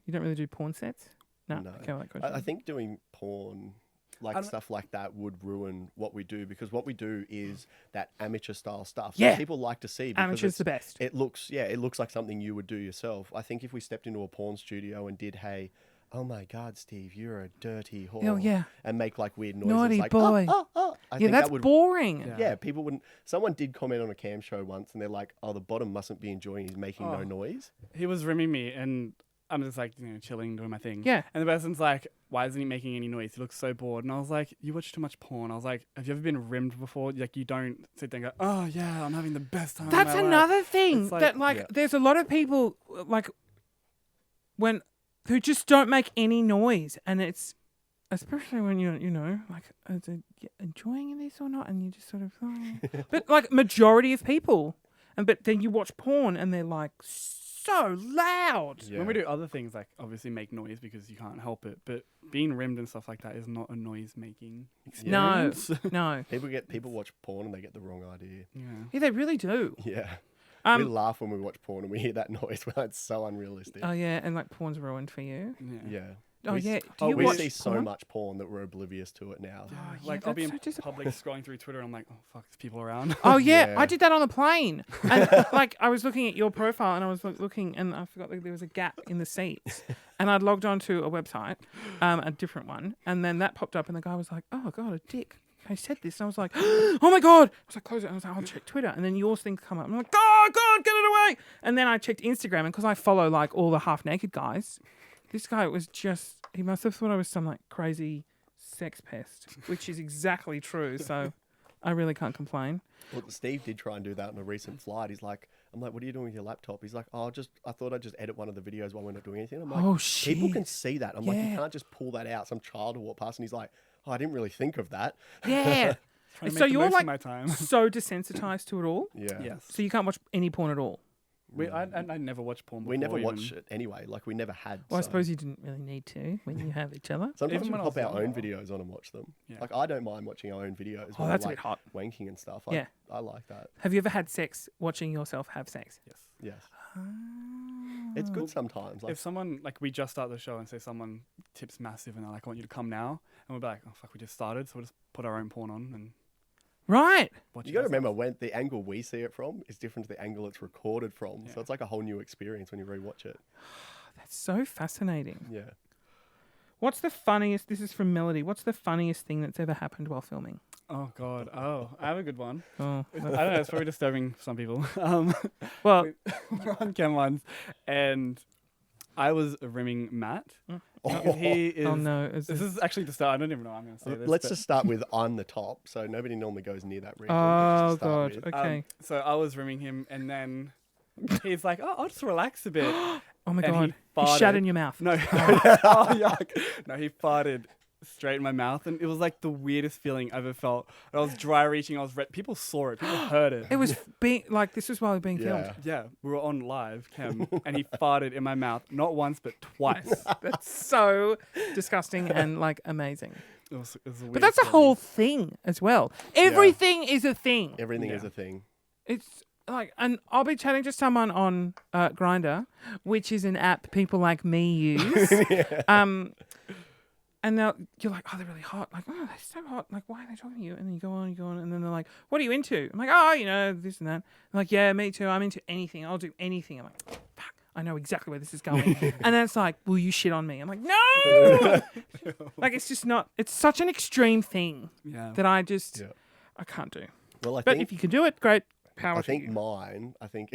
You don't really do porn sets? No. No. Okay, well, I think doing porn, like I'm- stuff like that, would ruin what we do because what we do is that amateur style stuff. Yeah. That people like to see because Amateur's the best. it looks like something you would do yourself. I think if we stepped into a porn studio and did, hey, oh my God, Steve, you're a dirty whore. Oh, yeah. And make like weird noises Naughty like, boy. oh, oh, oh. I Yeah, think that's that would, boring. Yeah. yeah, people wouldn't. Someone did comment on a cam show once and they're like, oh, the bottom mustn't be enjoying he's making no Oh. noise. He was rimming me, and I'm just like, chilling, doing my thing. Yeah. And the person's like, why isn't he making any noise? He looks so bored. And I was like, you watch too much porn. I was like, have you ever been rimmed before? Like, you don't sit there and go, oh, yeah, I'm having the best time. of That's my life." another thing It's like- that, like, Yeah. there's a lot of people, like, who just don't make any noise. And it's, especially when you're, like, are they enjoying this or not? And you just sort of, but, like, majority of people. But then you watch porn and they're, like, so loud. Yeah. When we do other things, like obviously make noise because you can't help it, but being rimmed and stuff like that is not a noise-making No, experience. no. People watch porn and they get the wrong idea. Yeah. Yeah, they really do. Yeah. We Um, laugh when we watch porn and we hear that noise. Well, it's so unrealistic. oh, yeah, and, like, porn's ruined for you. Yeah. yeah. Oh, We yeah. s- Do you we watch see so porn? much porn that we're oblivious to it now. Yeah, yeah, like I'll be in that's so public scrolling through Twitter and I'm like, oh fuck, there's people around. Oh yeah, Yeah. I did that on the plane. And like I was looking at your profile and I was looking and I forgot that there was a gap in the seats. And I'd logged onto a website, a different one, and then that popped up and the guy was like, "Oh God, a dick." I said this and I was like, "Oh my God." I was like, close it. I was like, "I'll check Twitter." And then yours thing come up. I'm like, "Oh God, get it away." And then I checked Instagram and because I follow like all the half naked guys, this guy was just, he must have thought I was some like crazy sex pest, which is exactly true. So I really can't complain. Well, Steve did try and do that on a recent flight. He's like, I'm like, what are you doing with your laptop? He's like, oh, I thought I'd just edit one of the videos while we're not doing anything. I'm like, Oh, people can shit. see that. I'm like, Yeah. you can't just pull that out. Some child will walk past and he's like, oh, I didn't really think of that. Yeah. Trying to So make the you're most of like my time. so desensitized to it all. Yeah. Yes. So you can't watch any porn at all. I never watched porn before. We never even. watch it anyway. Like, we never had. Well, I so- suppose you didn't really need to when you have each other. Sometimes Even we when I pop was our own younger. videos on and watch them. Yeah. Like, I don't mind watching our own videos. Oh, when that's a we're, bit hot. wanking and stuff. Yeah. I like that. Have you ever had sex watching yourself have sex? Yes. Yes. Ah. It's good sometimes. Like, If someone, like, we just start the show and say someone tips massive and they're like, I want you to come now, and we'll be like, oh fuck, we just started, so we'll just put our own porn on and Right. watch you it got to ourselves. remember when the angle we see it from is different to the angle it's recorded from. Yeah. So it's like a whole new experience when you rewatch it. That's so fascinating. Yeah. What's the funniest? This is from Melody. What's the funniest thing that's ever happened while filming? Oh god. Oh, I have a good one. Oh, I don't know. It's probably disturbing for some people. well, We're on cam once, and I was rimming Matt. Oh. He is. oh no. This is actually the start. I don't even know how I'm going to say this. Let's but, just start with on the top. So nobody normally goes near that region. Oh Just to start God. with. Okay. So I was rimming him, and then he's like, "Oh, I'll just relax a bit." Oh my and God. he He shat farted. in your mouth. No, oh yuck! No, he farted straight in my mouth, and it was like the weirdest feeling I ever felt. I was dry reaching. I was red. People saw it. People heard it. It was being like this was while we were being Yeah. filmed. Yeah, we were on live cam, and he farted in my mouth not once but twice. That's so disgusting and like amazing. It was a weird But that's a feeling. whole thing as well. Everything is a thing. Everything is Yeah. a thing. It's like, and I'll be chatting to someone on Grinder, which is an app people like me use. And you're like, oh, they're really hot. Like, oh, they're so hot. Like, why are they talking to you? And then you go on, and then they're like, what are you into? I'm like, oh, this and that. I'm like, yeah, me too. I'm into anything. I'll do anything. I'm like, fuck, I know exactly where this is going. And then it's like, will you shit on me? I'm like, no. Like, it's just not. It's such an extreme thing Yeah. that I Yeah. can't do. Well, I But think if you can do it, great. Power I to think you. mine. I think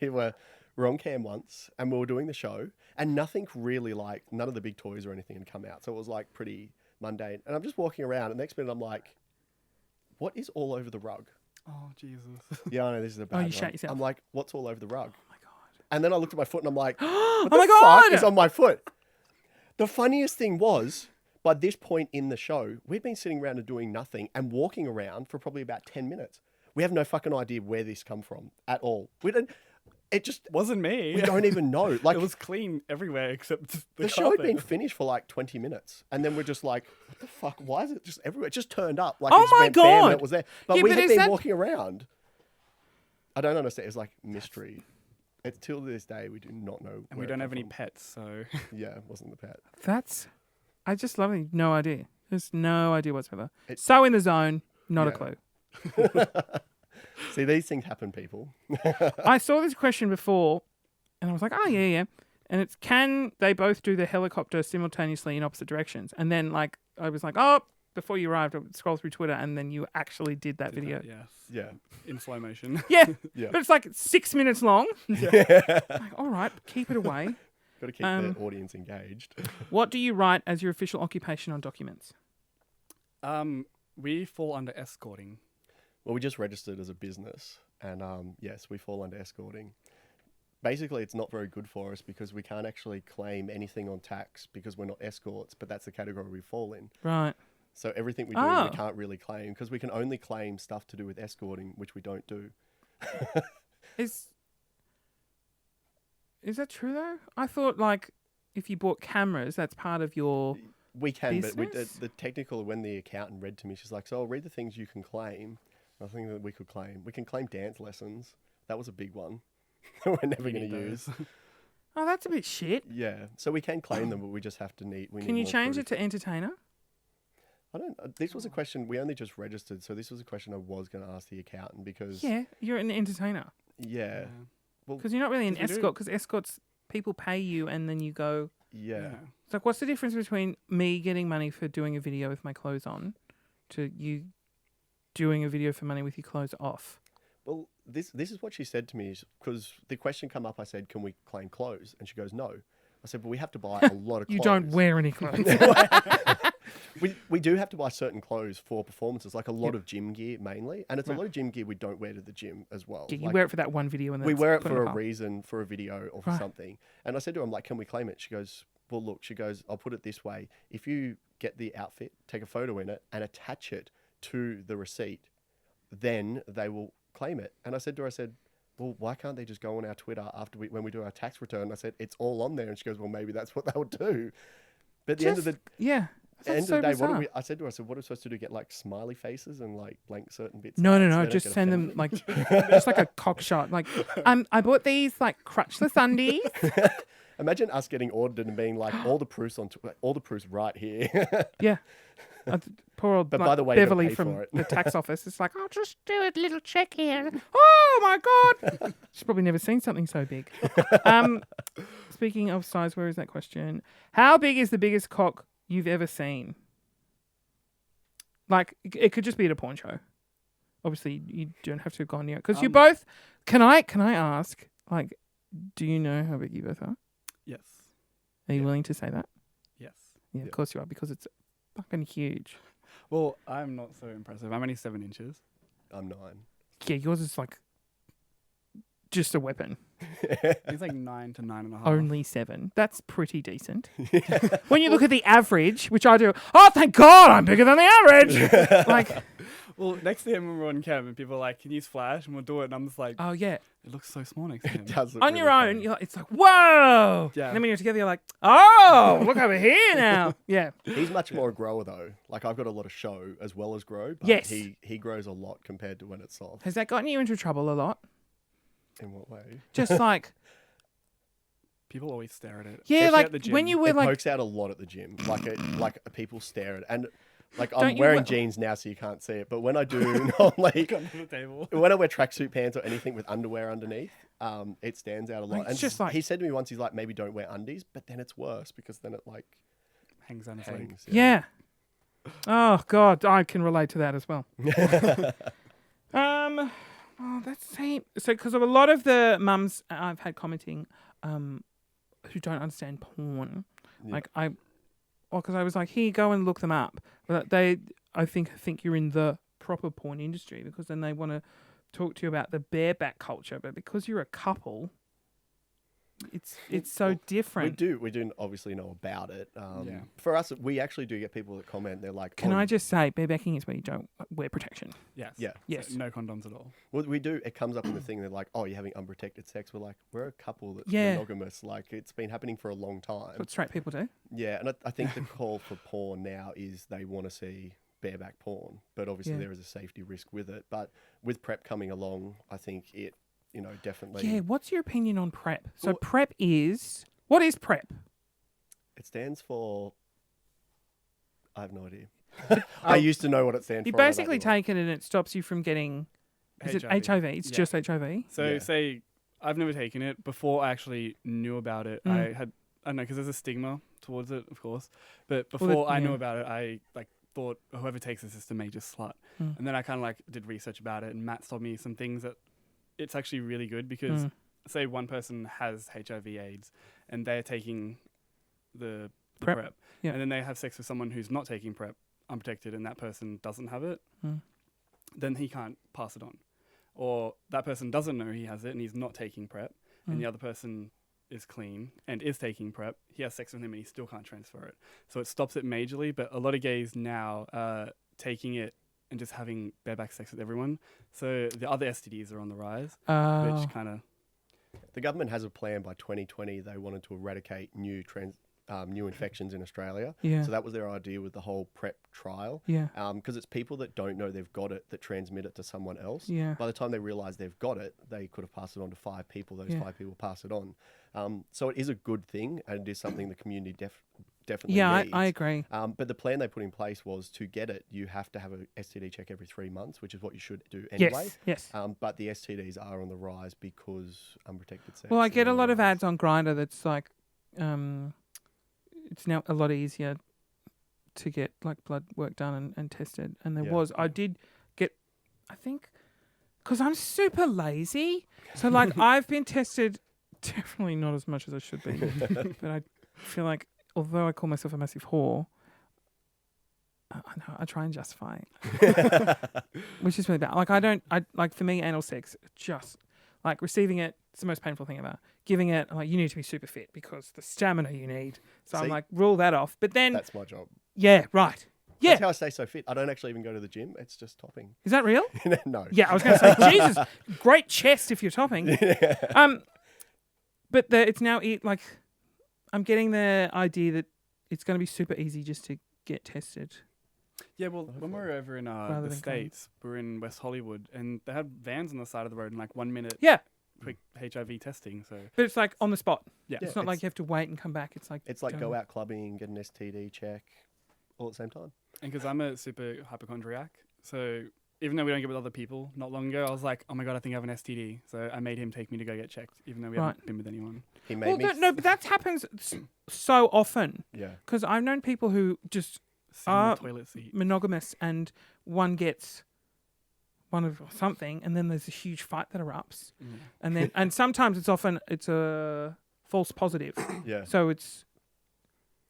we were we're on cam once, and we were doing the show, and nothing really like none of the big toys or anything had come out, so it was like pretty mundane. And I'm just walking around, and next minute I'm like, "What is all over the rug?" Oh Jesus. Yeah, I know this is a bad you one. shat yourself. I'm like, "What's all over the rug?" Oh my god. And then I looked at my foot, and I'm like, Oh "What the my fuck God! is on my foot?" The funniest thing was, by this point in the show, we'd been sitting around and doing nothing and walking around for probably about 10 minutes. We have no fucking idea where this come from at all. We don't. It just Wasn't me. we don't even know. Like It was clean everywhere except the show had carpet. been finished for like 20 minutes, and then we're just like, "What the fuck? Why is it just everywhere?" It just turned up. Like Oh it just my went bam and God. it was there. But Yeah, we but had is been that- walking around. I don't understand. It's like mystery. It's till this day we do not know. And where we it don't come have any from. pets, so Yeah, it wasn't the pet. That's. I just love it. No idea. There's no idea whatsoever. It- So in the zone, not a Yeah. clue. See, these things happen, people. I saw this question before, and I was like, oh, yeah, yeah. And it's, can they both do the helicopter simultaneously in opposite directions? And then, like, I was like, oh, before you arrived, I would scroll through Twitter, and then you actually did that did video. that, yes, Yeah. in slow motion. Yeah. Yeah. But it's like 6 minutes long. Like, all right, keep it away. Got to keep the audience engaged. What do you write as your official occupation on documents? We fall under escorting. Well, we just registered as a business, and yes, we fall under escorting. Basically, it's not very good for us because we can't actually claim anything on tax because we're not escorts, but that's the category we fall in. Right. So everything we do, Oh. we can't really claim because we can only claim stuff to do with escorting, which we don't do. Is that true, though? I thought, like, if you bought cameras, that's part of your... We can, but Business? the technical, when the accountant read to me, she's like, so I'll read the things you can claim. Nothing that we could claim. We can claim dance lessons. That was a big one. We're never We going need to those. use. Oh, that's a bit shit. Yeah. So we can claim them, but we just have to need. We Can need you more change proof. it to entertainer? I don't. This was a question we only just registered, so this was a question I was going to ask the accountant because. Yeah, you're an entertainer. Yeah. Well. Because you're not really an 'Cause we do- escort, because escorts, people pay you and then you go... Yeah. It's like, what's the difference between me getting money for doing a video with my clothes on to you doing a video for money with your clothes off? Well, this is what she said to me because the question come up. I said, "Can we claim clothes?" And she goes, "No." I said, "But we have to buy a lot of clothes." You don't wear any clothes. We do have to buy certain clothes for performances, like a lot Yep. of gym gear mainly, and it's a Right. lot of gym gear we don't wear to the gym as well. Yeah, you Like, wear it for that one video and then we it's wear it put in for a a pile. reason, for a video or for Right. something. And I said to her, I'm like, "Can we claim it?" She goes, "Well, look," she goes, "I'll put it this way: if you get the outfit, take a photo in it, and attach it to the receipt, then they will claim it." And I said to her, I said, "Well, why can't they just go on our Twitter after when we do our tax return?" I said, "It's all on there." And she goes, "Well, maybe that's what they would do." But at the end of the Yeah. end That's of so the day, what bizarre. are we? I said to her, I said, "What are we supposed to do? Get like smiley faces and like blank certain bits?" No, out no, so no. they don't Just get send them offended?" like just like a cock shot. Like, I bought these like crotchless undies. Imagine us getting audited and being like, all the proofs all the proofs right here. Yeah. Poor old But like, by the way, you gotta Beverly pay from for it. the tax office. It's like, I'll just do a little check here. Oh my God. She's probably never seen something so big. Speaking of size, where is that question? How big is the biggest cock you've ever seen? Like, it could just be at a porn show. Obviously, you don't have to have gone near it. Because you both... Can I ask, like, do you know how big you both are? Yes. Are you willing to say that? Yes. Yeah, of course you are, because it's fucking huge. Well, I'm not so impressive. I'm only 7 inches. I'm 9. Yeah, yours is like just a weapon. He's like 9 to 9.5. Only 7. That's pretty decent. When you look at the average, which I do, oh, thank God I'm bigger than the average. Like, Well, next to him when we're on cam and people are like, "Can you flash?" And we'll do it. And I'm just like, oh, yeah. it looks so small next to him. It does look On really your own, funny. you're like, it's like, whoa. Yeah. And then when you're together, you're like, oh, look over here now. Yeah. He's much more a grower though. Like I've got a lot of show as well as grow. But Yes. He grows a lot compared to when it's soft. Has that gotten you into trouble a lot? In what way? Just like, People always stare at it. yeah, especially like at the gym. when you were It like, pokes out a lot at the gym. Like people stare at it. And like Don't I'm you wearing wear- jeans now so you can't see it. But when I do normally under the table. when I wear tracksuit pants or anything with underwear underneath, it stands out a lot. Like, it's and just like- he said to me once, he's like, maybe don't wear undies, but then it's worse because then it like Hangs down his leg. hangs. yeah. Oh, God, I can relate to that as well. Oh, Oh, that's same. So, because of a lot of the mums I've had commenting, who don't understand porn, Yeah. because I was like, here, go and look them up. But I think you're in the proper porn industry because then they want to talk to you about the bareback culture. But because you're a couple, it's so different. We do obviously know about it. Yeah. For us, we actually do get people that comment. They're like, Can "Oh, I just say, barebacking is where you don't wear protection. Yes. Yeah. Yes. So no condoms at all. Well, we do. It comes up in the thing. They're like, "Oh, you're having unprotected sex." We're like, "We're a couple that's Yeah. monogamous. Like, it's been happening for a long time." That's what straight people do. Yeah, and I think the call for porn now is they want to see bareback porn, but obviously Yeah. there is a safety risk with it. But with PrEP coming along, I think it, definitely. Yeah. What's your opinion on PrEP? So Well- PrEP is what is PrEP? It stands for. I have no idea. I used to know what it stands You for. I don't basically anymore. take it and it stops you from getting. Is it HIV? It's Yeah. just HIV. So Yeah. say I've never taken it. Before I actually knew about it, Mm. I don't know, because there's a stigma towards it, of course. But Well, before I knew yeah. about it, I thought whoever takes this is a major slut. Mm. And then I kind of did research about it, and Matt told me some things that it's actually really good because Mm. say one person has HIV/AIDS and they're taking the PrEP, PrEP, yeah. and then they have sex with someone who's not taking PrEP, unprotected, and that person doesn't have it, Mm. then he can't pass it on. Or that person doesn't know he has it and he's not taking PrEP, Mm. and the other person is clean and is taking PrEP, he has sex with him and he still can't transfer it. So it stops it majorly, but a lot of gays now are taking it and just having bareback sex with everyone. So the other STDs are on the rise, Oh. which kind of... The government has a plan by 2020. They wanted to eradicate new infections in Australia. Yeah. So that was their idea with the whole PrEP trial. Yeah. Because it's people that don't know they've got it that transmit it to someone else. Yeah. By the time they realise they've got it, they could have passed it on to 5 people. Those Yeah. 5 people pass it on. So it is a good thing, and it is something the community definitely Yeah, needs. I agree. But the plan they put in place was to get it, you have to have a STD check every 3 months, which is what you should do anyway. Yes. But the STDs are on the rise because unprotected sex. Well, I is get a on the lot of rise. ads on Grindr that's like, it's now a lot easier to get like blood work done and tested. And I did get, I think, because I'm super lazy. So like I've been tested, definitely not as much as I should be, but I feel like although I call myself a massive whore, I try and justify it, which is really bad. Like for me, anal sex, just like receiving it, it's the most painful thing ever. Giving it, I'm like, you need to be super fit because the stamina you need. So I'm See? like, rule that off. But then, That's my job. yeah, right. Yeah. That's how I stay so fit. I don't actually even go to the gym. It's just topping. Is that real? No. Yeah, I was going to say, Jesus, great chest if you're topping. But it's now, like, I'm getting the idea that it's going to be super easy just to get tested. Yeah, well, when we were over in Rather the than States, we were in West Hollywood, and they had vans on the side of the road in like 1 minute Yeah. quick HIV testing. So But it's like on the spot. yeah, It's not like you have to wait and come back. It's like, It's like done. go out clubbing, get an STD check, all at the same time. and because I'm a super hypochondriac, so even though we don't get with other people, not long ago I was like, oh my god, I think I have an STD. So I made him take me to go get checked, even though we haven't been with anyone. He made Well, me. no, but that happens so often Yeah. because I've known people who just Sit on the toilet seat. monogamous and one gets one of something and then there's a huge fight that erupts Yeah. and then and sometimes it's a false positive, Yeah. so it's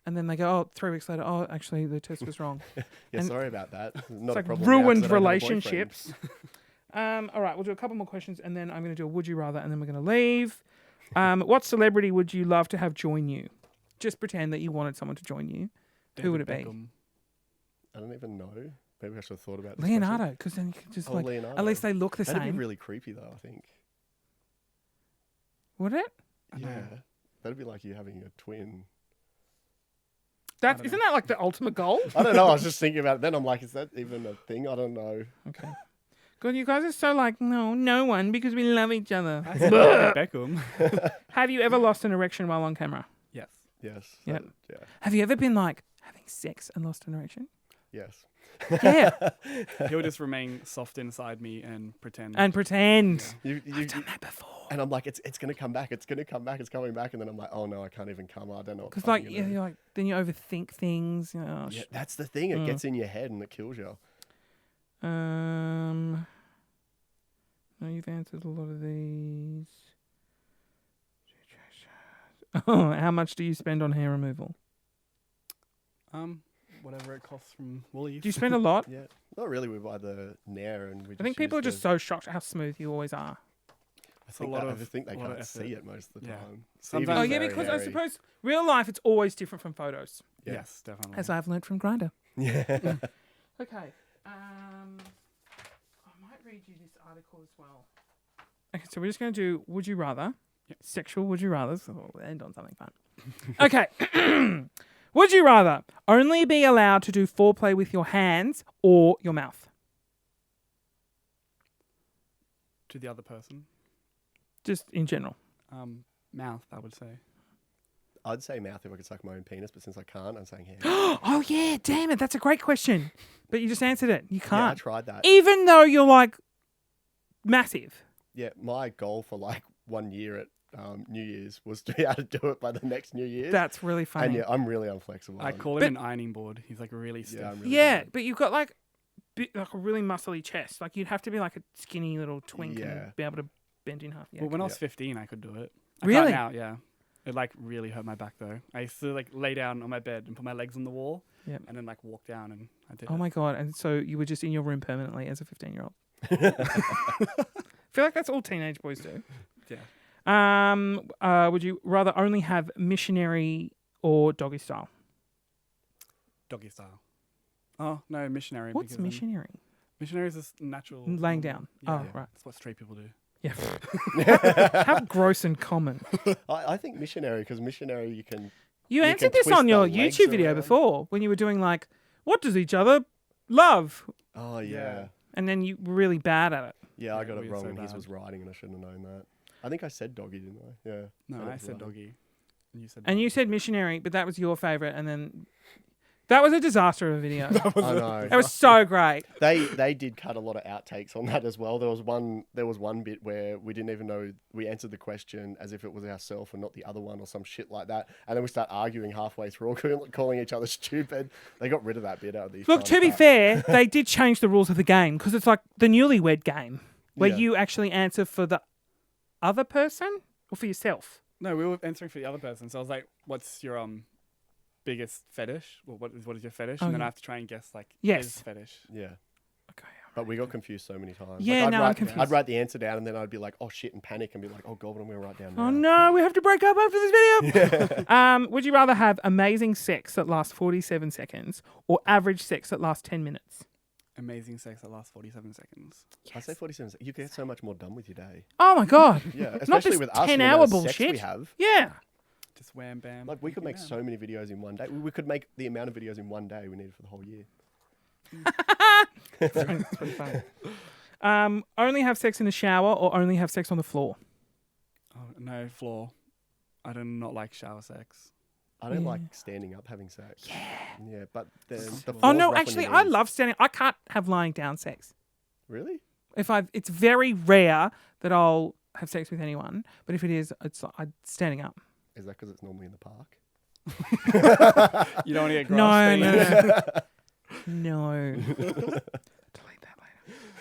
and then they go, oh, 3 weeks later, oh, actually the test was wrong. Yeah. and Sorry about that. Not It's a like problem now 'cause ruined I don't have a boyfriend. relationships. All right, we'll do a couple more questions and then I'm going to do a would you rather and then we're going to leave. What celebrity would you love to have join you? Just pretend that you wanted someone to join you. Who would it David be? Beckham. I don't even know. Maybe I should have thought about this. Leonardo, because then you can just Question. like Leonardo. at least they look the That'd same. be really creepy though. I think. Would it? I know. Yeah. That'd be like you having a twin. That don't isn't that like the ultimate goal? I don't know. I was just thinking about it. Then I'm like, is that even a thing? I don't know. Okay. God, you guys are so like, no one, because we love each other. I said David Beckham. Have you ever lost an erection while on camera? Yes. Yes. Yeah. Yeah. Have you ever been like having sex and lost an erection? Yes. Yeah. He'll just remain soft inside me and pretend. And pretend. You, I've done that before. and I'm like, it's gonna come back. It's gonna come back. It's coming back. And then I'm like, oh no, I can't even come. I don't know. Because like, you're like, then you overthink things. You know, Yeah, that's the thing. It Mm. gets in your head and it kills you. No, you've answered a lot of these. Oh, how much do you spend on hair removal? Whatever it costs from Woolies. Do you spend a lot? Yeah, not really. We buy the Nair and we. I think people are just so shocked how smooth you always are. I think, lot I of- think they lot of can't see effort. it most of the Yeah. time. Sometimes- Stevie's Oh yeah, very because I hairy. suppose real life it's always different from photos, Yeah. Yes, definitely. as I've learned from Grindr. Yeah. Okay. I might read you this article as well. Okay, so we're just going to do Would You Rather? Yep. Sexual Would You Rather. So we'll end on something fun. Okay. Would you rather only be allowed to do foreplay with your hands or your mouth? To the other person. Just in general. Mouth, I would say. I'd say mouth if I could suck my own penis, but since I can't, I'm saying hand. Oh, yeah. Damn it. That's a great question. But you just answered it. You Yeah, I can't. tried that. Even though you're like massive. Yeah, my goal for like 1 year at New Year's was to be able to do it by the next New Year's. That's really funny. and yeah, I'm really unflexible. I call him But- an ironing board. He's like really stiff. Yeah, I'm really Yeah, bad. but you've got like like a really muscly chest. Like you'd have to be like a skinny little twink Yeah. and be able to bend in half. Yeah. Well, when I Yeah. was 15, I could do it. I Really? can't now, yeah. It like really hurt my back though. I used to like lay down on my bed and put my legs on the wall, Yep. and then like walk down, and I did. Oh it. my god! And so you were just in your room permanently as a 15-year-old. I feel like that's all teenage boys do. Yeah. Would you rather only have missionary or doggy style? Doggy style. Oh no, missionary. What's because then- missionary? Missionary is just natural. Laying down. Yeah, Oh, yeah. right. That's what straight people do. Yeah. How gross and common. I think missionary, because missionary you can. You You answered can this twist on your the legs YouTube video around. before when you were doing like, what does each other love? Oh yeah. Yeah. And then you were really bad at it. Yeah, I Yeah, got we it were wrong so when his bad. was writing, and I shouldn't have known that. I think I said doggy, didn't I? Yeah. No, it I was said writing. doggy. And you said. And doggy. you said missionary, but that was your favorite. And then that was a disaster of a video. I know. That was so great. They did cut a lot of outtakes on that as well. There was one bit where we didn't even know we answered the question as if it was ourselves and not the other one or some shit like that. And then we start arguing halfway through, calling each other stupid. They got rid of that bit out of these. Look, to be fair, they did change the rules of the game because it's like the newlywed game where Yeah. you actually answer for the other person or for yourself. No, we were answering for the other person. So I was like, "What's your biggest fetish? Well, what is your fetish?" And then Okay. I have to try and guess like Yes. his fetish. Yeah. Okay. But we got confused so many times. Yeah, I'd no, I'm write, confused. I'd write the answer down and then I'd be like, oh shit, and panic and be like, oh god, what am I going to write down now? Oh no, we have to break up after this video. Would you rather have amazing sex that lasts 47 seconds or average sex that lasts 10 minutes? Amazing sex that lasts 47 seconds. I say 47 seconds. You get so much more done with your day. Oh my god. Yeah, Not especially this with us. 10-hour the amount of sex bullshit. we have. Yeah. Just wham bam. Like we could make bam. so many videos in one day. We could make the amount of videos in one day we needed for the whole year. It's pretty funny. Only have sex in the shower or only have sex on the floor? Oh, no, floor. I do not like shower sex. I don't Yeah. like standing up having sex. Yeah, but the Oh floor's no, rough on actually your I knees. love standing. I can't have lying down sex. Really? It's very rare that I'll have sex with anyone, but if it is, it's standing up. Is that because it's normally in the park? You don't want to get grass No, stains? no. Delete that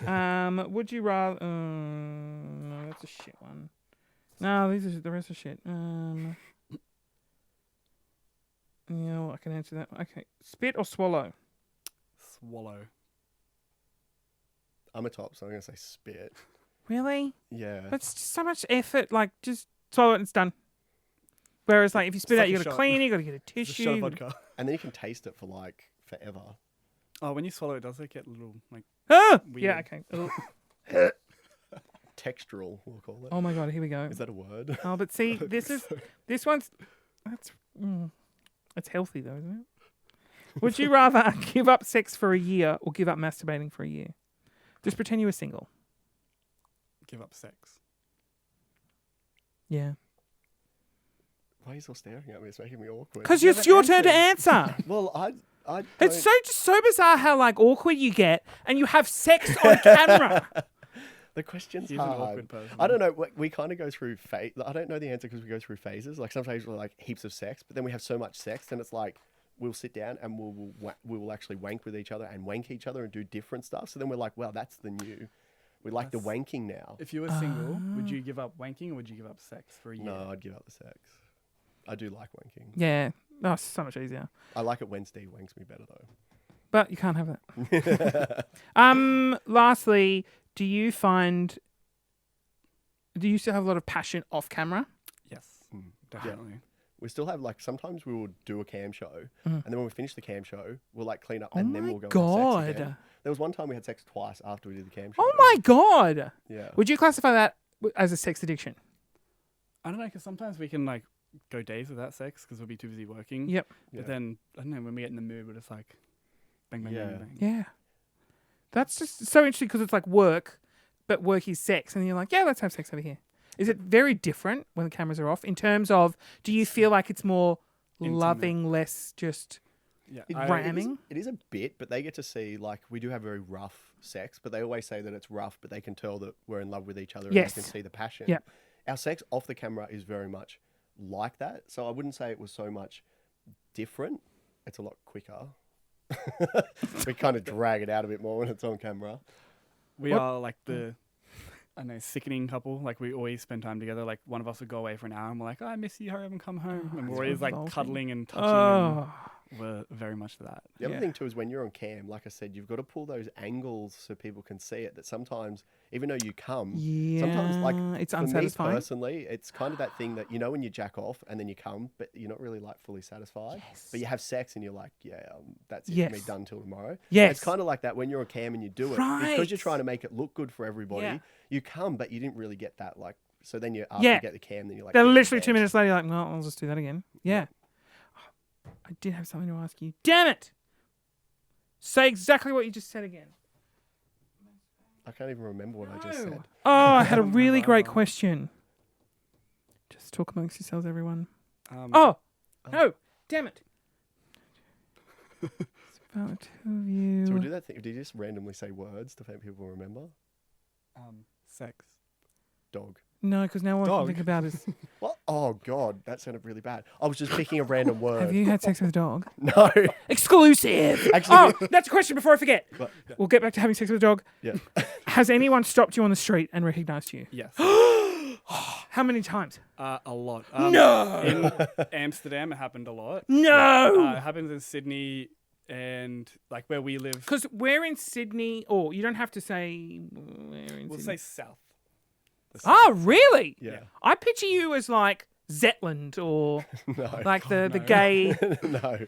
later. Would you rather? No, that's a shit one. No, the rest are shit. Yeah, well, I can answer that. Okay, spit or swallow? Swallow. I'm a top, so I'm going to say spit. Really? Yeah. That's just so much effort. Like, just swallow it and it's done. Whereas, like, if you spit It's out, like you a got to shot. clean it, you got to get a Just a tissue. shot of you gotta- vodka. And then you can taste it for like forever. Oh, when you swallow it, does it get a little like? Ah! Yeah, Weird. okay. Ugh. Textural, we'll call it. Oh my god, here we go. Is that a word? Oh, but see, this one's it's healthy though, isn't it? Would you rather give up sex for a year or give up masturbating for a year? Just pretend you were single. Give up sex. Yeah. Why are you still staring at me? It's making me awkward. Because You it's haven't your turn to answered. answer. Well, I It's don't- just so bizarre how like awkward you get, and you have sex on camera. the question's He's an hard. awkward person. I don't know. We kind of go through phase. I don't know the answer because we go through phases. Like sometimes we're like heaps of sex, but then we have so much sex, then it's like we'll sit down and we will actually wank with each other and wank each other and do different stuff. So then we're like, wow, that's the new. We like the That's- wanking now. If you were single, would you give up wanking or would you give up sex for a year? No, I'd give up the sex. I do like wanking. Yeah. Oh, it's so much easier. I like it when Steve wanks me better though. But you can't have that. Lastly, do you still have a lot of passion off camera? Yes, Mm. definitely. We still have like sometimes we will do a cam show, Mhm. and then when we finish the cam show, we'll like clean up, Oh and then my we'll go and have sex again. God. There was one time we had sex twice after we did the cam show. Oh my God. Yeah. Would you classify that as a sex addiction? I don't know, because sometimes we can like go days without sex because we'll be too busy working. Yep. Yeah. But then, I don't know, when we get in the mood, we're just like, bang, bang, Yeah. bang, bang. Yeah. That's just so interesting because it's like work, but work is sex. And you're like, yeah, let's have sex over here. Is it very different when the cameras are off in terms of, do you feel like it's more Intimate. loving, less just Yeah, It- ramming? It is a bit, but they get to see like we do have very rough sex, but they always say that it's rough, but they can tell that we're in love with each other and Yes. they can see the passion. Yeah. Our sex off the camera is very much like that. So I wouldn't say it was so much different. It's a lot quicker. We kind of drag it out a bit more when it's on camera. We What- are like the, I don't know, sickening couple. Like we always spend time together. Like one of us would go away for an hour and we're like, oh, I miss you, hurry up and come home. And we're so always like revolting. cuddling and touching. oh, And we're very much that. The other Yeah. thing too is when you're on cam, like I said, you've got to pull those angles so people can see it. That sometimes, even though you come, yeah. sometimes like it's for me unsatisfying. personally, it's kind of that thing that you know when you jack off and then you come, but you're not really like fully satisfied. Yes. But you have sex and you're like, yeah, that's it for me, Yes. done till tomorrow. Yes. It's kind of like that when you're on cam and you do it Right. because you're trying to make it look good for everybody. Yeah. You come, but you didn't really get that like. So then you after Yeah. you get the cam, then you're like, They're "Yeah, literally thanks." 2 minutes later, you're like, well, I'll just do that again. Yeah. I did have something to ask you. Damn it! Say exactly what you just said again. I can't even remember what I just said. Oh, I had a Remember really great either. question. Just talk amongst yourselves, everyone. Oh, No! Damn it! It's about two of you. So we do that thing. Did you just randomly say words to make people remember? sex. Dog. No, because now all I can Dog. think about is, What? Oh God, that sounded really bad. I was just picking a random word. have you had sex with a dog? No. Exclusive! Actually, Oh, that's a question before I forget. But- We'll get back to having sex with a dog. yeah. Has anyone stopped you on the street and recognized you? Yes. How many times? A lot. No! In Amsterdam, it happened a lot. No! It happens in Sydney and like where we live. Because we're in Sydney, or you don't have to say we're in We'll Sydney. say south. Oh, really? Yeah. I picture you as like Zetland or No. like the no. gay. No.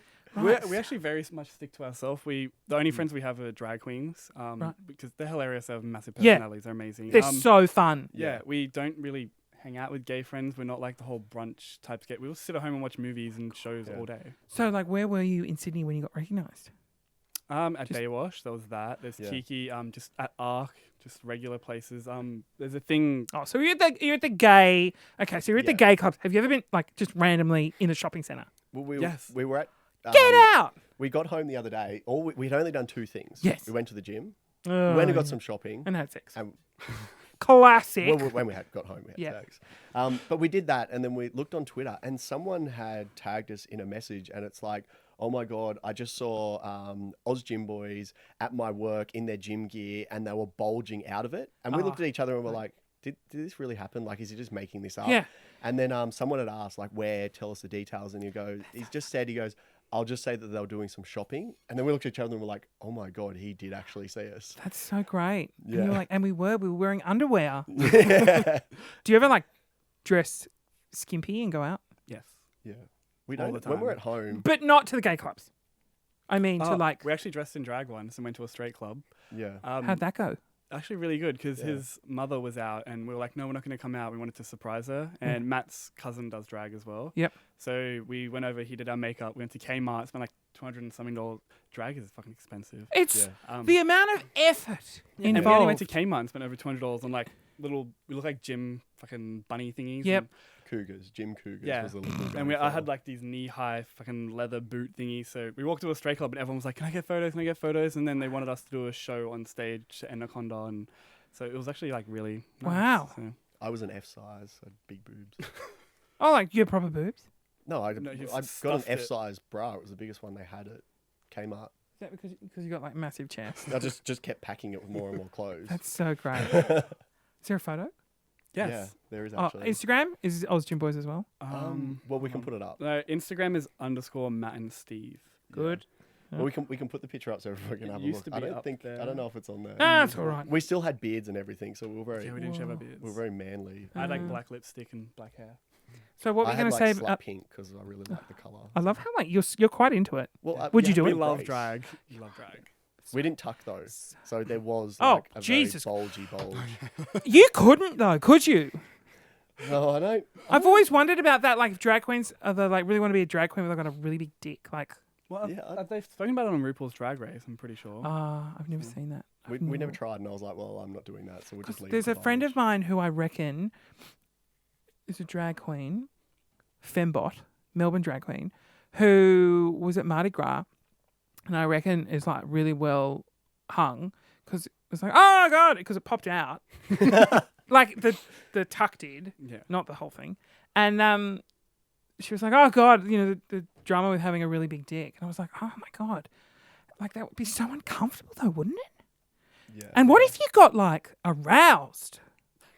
We actually very much stick to ourselves. The only friends we have are drag queens, Right. because they're hilarious. They have massive Yeah. personalities. They're amazing. They're so fun. yeah, we don't really hang out with gay friends. We're not like the whole brunch type skate. We'll sit at home and watch movies and shows Yeah. all day. So, like, where were you in Sydney when you got recognised? At Just- Baywash, there was that. There's Yeah. Kiki. Just at Arc, just regular places. There's a thing. Oh, so you're at the gay. Okay, so you're at the Yeah. gay clubs. Have you ever been like just randomly in a shopping centre? Well, Yes. we were at. Get out! We got home the other day. We'd only done two things. Yes. We went to the gym. Oh, We went and got yeah. some shopping. and had sex. And Classic. well, when we got home, we had Yeah. sex. But we did that, and then we looked on Twitter, and someone had tagged us in a message, and it's like, oh my God, I just saw Oz Gym Boys at my work in their gym gear, and they were bulging out of it. And we looked at each other and were like, did this really happen? Like, is he just making this up? Yeah. And then someone had asked, like, where? Tell us the details. And he's just said, he goes, I'll just say that they were doing some shopping. And then we looked at each other and were like, oh my God, he did actually see us. That's so great. And Yeah. you're like, and we were wearing underwear. Yeah. Do you ever like dress skimpy and go out? Yes. Yeah. We All don't, the when we're time. at home, But not to the gay clubs. I mean, to like, we actually dressed in drag once and went to a straight club. yeah. how'd that go? Actually, really good because Yeah. his mother was out, and we were like, "No, we're not going to come out." We wanted to surprise her, and Matt's cousin does drag as well. Yep. So we went over. He did our makeup. We went to Kmart. Spent like $200 and something. Drag is fucking expensive. It's Yeah. the amount of effort And we only involved. went to Kmart and spent over $200 on like little. We look like gym fucking bunny thingies. Yep. Cougars, Jim Cougars Yeah. was the look we were And going I for. had like these knee-high fucking leather boot thingies. So we walked to a straight club, and everyone was like, "Can I get photos? Can I get photos?" And then they wanted us to do a show on stage at Anaconda, and so it was actually like really nice. Wow. So- I was an F size, I had big boobs. Oh, like you have proper boobs. No, I No, you've got an stuffed it. F size bra. It was the biggest one they had at Kmart. that because you got like massive chest? I just kept packing it with more and more clothes. That's so great. Is there a photo? Yes. Yeah, there is Oh, actually. Instagram is Oz Gym Boys as well. Well, we can put it up. No, Instagram is _Matt and Steve. Good. Well, we can put the picture up so everyone can It have a used look. to I be don't up think there. I don't know if it's on there. Ah, that's all right. We still had beards and everything, so we were very Yeah, we didn't shave our Whoa. beards. we were very manly. I had like black lipstick and black hair. So what I we're had going to like say? slap pink because I really like the color. I love how like you're quite into it. Well, Would you do We it? love drag. We love drag. We didn't tuck though, so there was Oh, like a Jesus. very bulge. You couldn't though, could you? No, I don't. I've always wondered about that. Like, if drag queens are they like really want to be a drag queen, but they've got a really big dick. Like, Well, Yeah, they've spoken about it on RuPaul's Drag Race. I'm pretty sure. I've never seen that. We never tried, and I was like, well, I'm not doing that, so we'll just leave. There's it a to friend bulge. of mine who I reckon is a drag queen, Fembot, Melbourne drag queen, who was at Mardi Gras, and I reckon is like really well hung because it was like, oh my god, because it popped out, like the tuck did, Yeah. not the whole thing, and she was like, oh god, you know the drama with having a really big dick, and I was like, oh my god, like that would be so uncomfortable though, wouldn't it? Yeah. And what if you got like aroused?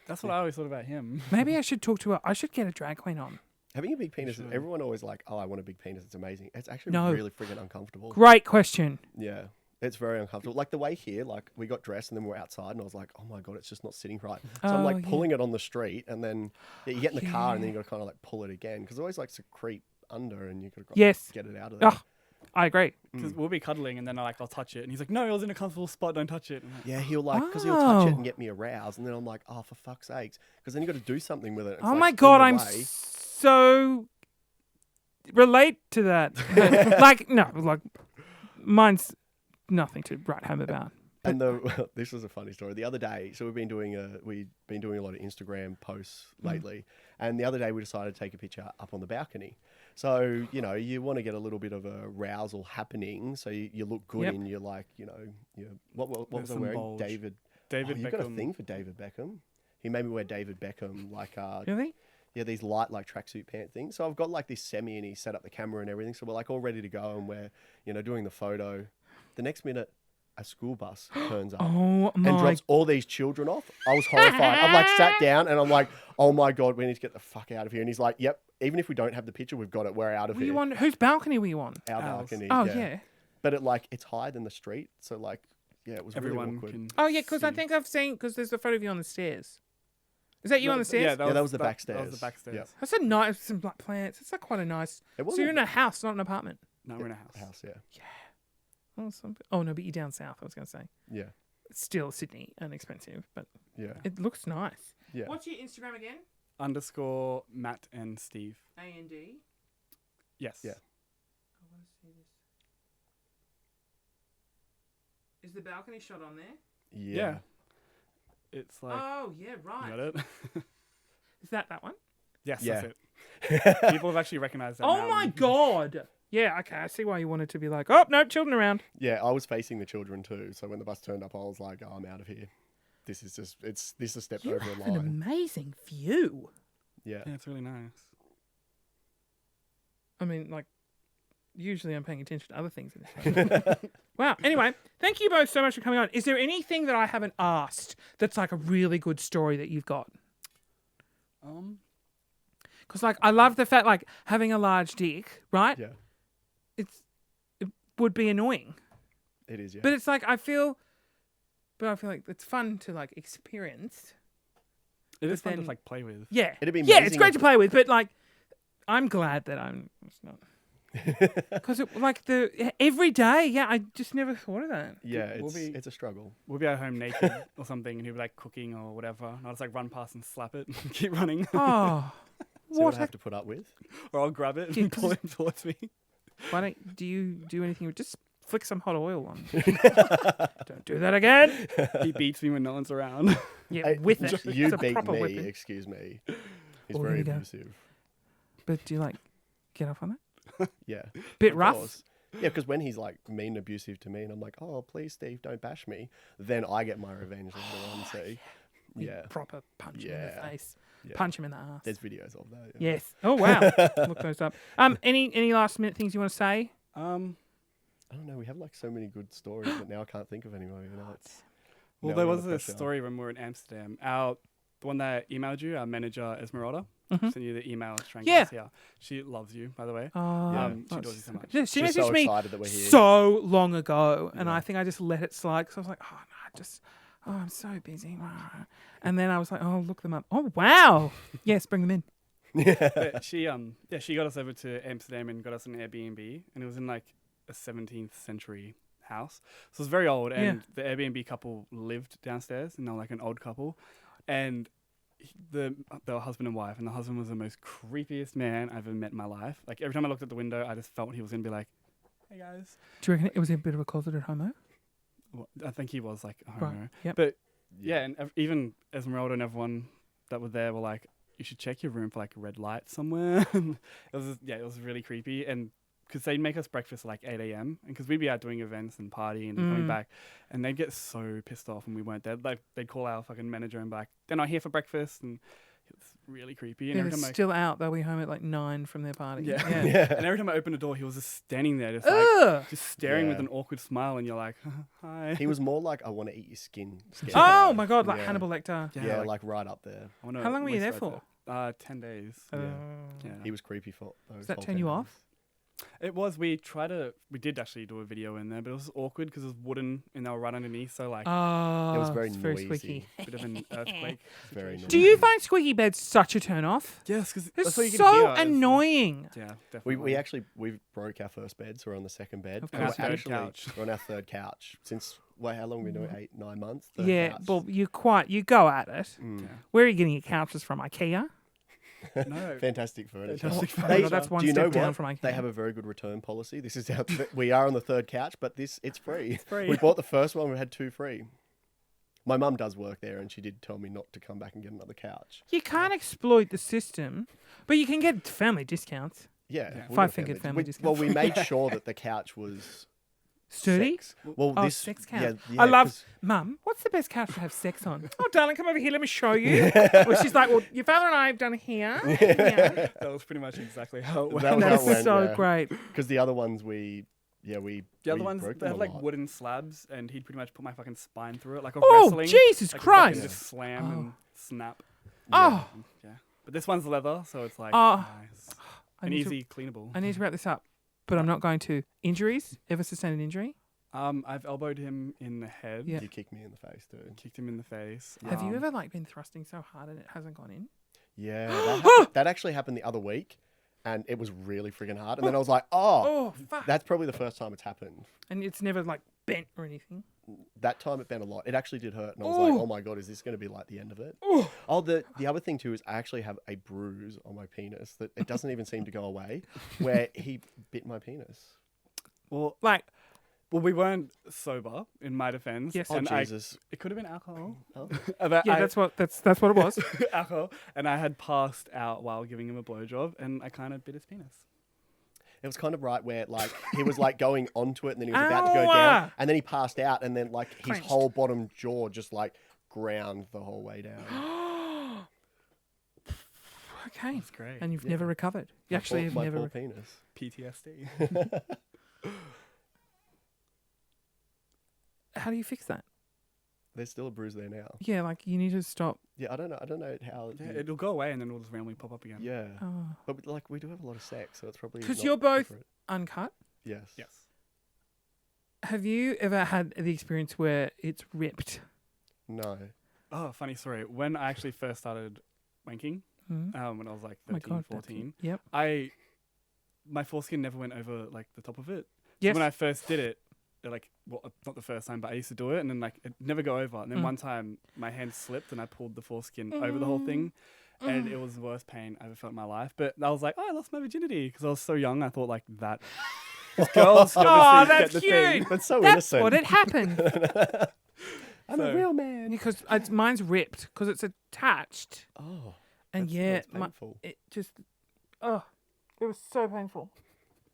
That's what I always thought about him. Maybe I should talk to her. I should get a drag queen on. Having a big penis, should. everyone always like, oh, I want a big penis. It's amazing. It's actually No. really friggin' uncomfortable. Great question. Yeah. It's very uncomfortable. Like the way here, like we got dressed and then we're outside and I was like, oh my God, it's just not sitting right. So I'm Oh, like yeah. pulling it on the street and then you get in the car and then Yeah. you got to kind of like pull it again because it always likes to creep under and you got to Yes. get it out of there. Oh, I agree. Because we'll be cuddling and then I'll touch it. And he's like, no, it was in a comfortable spot. Don't touch it. I'm like, Yeah, he'll like, because he'll touch it Oh. and get me aroused and then I'm like, oh, for fuck's sakes. Because then you got to do something with it. It's Oh like my in god, the I'm way. so relate to that. Like no, like mine's nothing to write home about. And this was a funny story. The other day, so we've been doing a lot of Instagram posts lately, and the other day we decided to take a picture up on the balcony. So you want to get a little bit of a arousal happening, so you look good Yep. in your like what was There's I some wearing? bulge. David David you've got a Beckham. thing for David Beckham. He made me wear David Beckham like Really? yeah, these light like tracksuit pant things. So I've got like this semi and he set up the camera and everything. So we're like all ready to go and we're doing the photo. The next minute, a school bus turns up Oh and my drops all these children off. I was horrified. I'm like sat down and I'm like, oh my God, we need to get the fuck out of here. And he's like, yep, even if we don't have the picture, we've got it. We're out of were here. you on whose balcony were you on? Our Ours. balcony. Oh yeah. But it's higher than the street. So like, yeah, it was really Everyone awkward. can. Oh yeah, because I see. think I've seen because there's a photo of you on the stairs. Is that you on the stairs? Yeah, that was the That backstairs. was the backstairs. Yep. That's a nice some like plants. It's like quite a nice. It So wasn't you're in a house, not an apartment. No, we're in a house. house, yeah. Oh no, but you're down south. I was going to say. Yeah. It's still Sydney and expensive, but Yeah. it looks nice. Yeah. What's your Instagram again? _Matt and Steve. AND. Yes. Yeah. I want to see this. Is the balcony shot on there? Yeah. It's like. Oh yeah, right. Got it? Is that one? Yes, Yeah. that's it. People have actually recognized that. Oh now. my god. Yeah, okay. I see why you wanted to be like, oh no, children around. Yeah, I was facing the children too. So when the bus turned up, I was like, oh, I'm out of here. This is just, this has stepped You over have a an line. amazing view. Yeah. Yeah, it's really nice. I mean, like, usually I'm paying attention to other things in this house. Wow. Anyway, thank you both so much for coming on. Is there anything that I haven't asked that's like a really good story that you've got? Because like I love the fact like having a large dick, right? Yeah. It would be annoying, It is, yeah. but it's like I feel like it's fun to like experience. It is But fun to then- like play with. Yeah, It'd be yeah, it's amazing great if- to play with, but like I'm glad that it's not. Because like every day, yeah, I just never thought of that. yeah, We'll it's, be- it's a struggle. We'll be at home naked or something, and he'll be like cooking or whatever. And I'll just like run past and slap it, and keep running, Oh, See what what? I have to put up with. or I'll grab it Yeah, and pull it towards me. Why don't do you do anything? Just flick some hot oil on. Don't do that again. He beats me when no one's around. Yeah, Hey, with it. You It's a beat proper me, weapon. excuse me. He's Oh, here very we go. abusive. But do you like get off on that? Yeah. Bit Of rough. course. Yeah, because when he's like mean and abusive to me and I'm like, oh, please, Steve, don't bash me, then I get my revenge later on, see? You Yeah. proper punch him in Yeah. the face. Yeah. Punch him in the ass. There's videos of that. Yeah. Yes. Oh wow. Look those up. Any last minute things you want to say? I don't know. We have like so many good stories, but now I can't think of any more. You know, it's Well, now there we're was under a pressure. story when we were in Amsterdam. The one that emailed you, our manager Esmeralda, sent you the email to try and Yeah. get us here. She loves you, by the way. Oh, Yeah. She adores you so much. Yeah, she She's messaged so me excited that we're here. so long ago, and Yeah. I think I just let it slide because I was like, oh no, I'm so busy. And then I was like, oh, look them up. Oh wow, yes, bring them in. But she got us over to Amsterdam and got us an Airbnb, and it was in like a 17th century house, so it was very old. And the Airbnb couple lived downstairs, and they were like an old couple, and they were husband and wife, and the husband was the most creepiest man I've ever met in my life. Like every time I looked at the window, I just felt he was gonna be like, "Hey guys." Do you reckon it was a bit of a closeted homo? Well, I think he was like a homo. Right. Yep. But yeah, and even Esmeralda and everyone that were there were like, you should check your room for like a red light somewhere. it was really creepy. And because they'd make us breakfast at like 8 a.m. and because we'd be out doing events and partying and coming back, and they'd get so pissed off when we weren't there. Like they'd call our fucking manager and be like, they're not here for breakfast, and it's really creepy. And Yeah, every they're time still out. They'll be home at like 9 from their party. yeah. Yeah. and every time I opened the door, he was just standing there, just like Ugh. just staring with Yeah. an awkward smile, and you're like, hi. He was more like, I want to eat your skin. Oh my god, like Yeah. Hannibal Lecter. Yeah, like right up there. I wanna How long were you waste there right for? 10 days. Yeah. Yeah. He was creepy for those. Does that whole turn you 10 off? days. It was. We did actually do a video in there, but it was awkward because it was wooden and they were right underneath, so like Oh, It was very it's noisy. squeaky. a bit of an earthquake. Very situation. Do you find squeaky beds such a turn off? Yes, because They're that's what you can so hear. annoying. Yeah, definitely. We broke our first bed, so we're on the second bed. Of And course we're you did. Couch. we're on our third couch since how long have we been doing? 8-9 months. Third Yeah, couch. well, you go at it. Mm. Where are you getting your couches from? IKEA? No. Fantastic furniture. Fantastic Oh my They- God, that's one do you know step down what? from IKEA. They have a very good return policy. This is how we are on the third couch, but it's free. free. We bought the first one. We had 2 free. My mum does work there, and she did tell me not to come back and get another couch. You can't exploit the system, but you can get family discounts. Yeah, Yeah. we got Five-fingered family Well, discount. we made sure that the couch was Sturdy? sex. Well, Oh, this sex couch. Yeah, I love, 'cause- Mum, what's the best couch to have sex on? Oh, darling, come over here, let me show you. Well, she's like, well, your father and I have done here. Yeah. That was pretty much exactly how it went. That was how That's it went, so yeah. great. Because the other ones we The we other ones, broke they them had a like lot. wooden slabs, and he'd pretty much put my fucking spine through it, like a Oh, wrestling. Jesus like Christ. Just slam and snap. Oh, Yeah. But this one's leather, so it's like Oh. nice. I And need, easy cleanable. I need to wrap this up, but I'm not going to. Injuries? Ever sustained an injury? I've elbowed him in the head. Yeah. You kicked me in the face too. Kicked him in the face. Have you ever like been thrusting so hard and it hasn't gone in? Yeah, that actually happened the other week, and it was really friggin' hard. And then I was like, Oh, fuck. that's probably the first time it's happened. And it's never like bent or anything. That time it bent a lot. It actually did hurt, and I was like, oh my god, is this going to be like the end of it? Oh, the other thing too is I actually have a bruise on my penis that it doesn't even seem to go away, where he bit my penis. Well, Like, we weren't sober, in my defense. Yes. Oh and Jesus! it could have been alcohol. Oh. yeah, that's what it was. alcohol. And I had passed out while giving him a blowjob, and I kind of bit his penis. It was kind of right where like he was like going onto it, and then he was about to go Ow! down, and then he passed out, and then like his Clenched. whole bottom jaw just like ground the whole way down. Okay. That's great. And you've never recovered. You actually have my never. poor penis. PTSD. How do you fix that? There's still a bruise there now. Yeah, like you need to stop. Yeah, I don't know how. yeah, it'll go away, and then it'll just randomly pop up again. Yeah, Oh. but like we do have a lot of sex, so it's probably 'Cause not you're both- good for it. Uncut. Yes. Yes. Have you ever had the experience where it's ripped? No. Oh, funny story. When I actually first started wanking, Mm. when I was like Oh my 13, God, that's 14, Yep. my foreskin never went over like the top of it. Yes. So when I first did it, not the first time, but I used to do it, and then like it never go over. And then one time my hand slipped, and I pulled the foreskin over the whole thing, and it was the worst pain I ever felt in my life. But I was like, oh, I lost my virginity because I was so young. I thought like that. Girls, Oh, obviously get that's the cute. thing. That's so That's innocent. what it happened. I'm a So- real man. Because mine's ripped because it's attached, Oh. and That's painful. it just, it was so painful.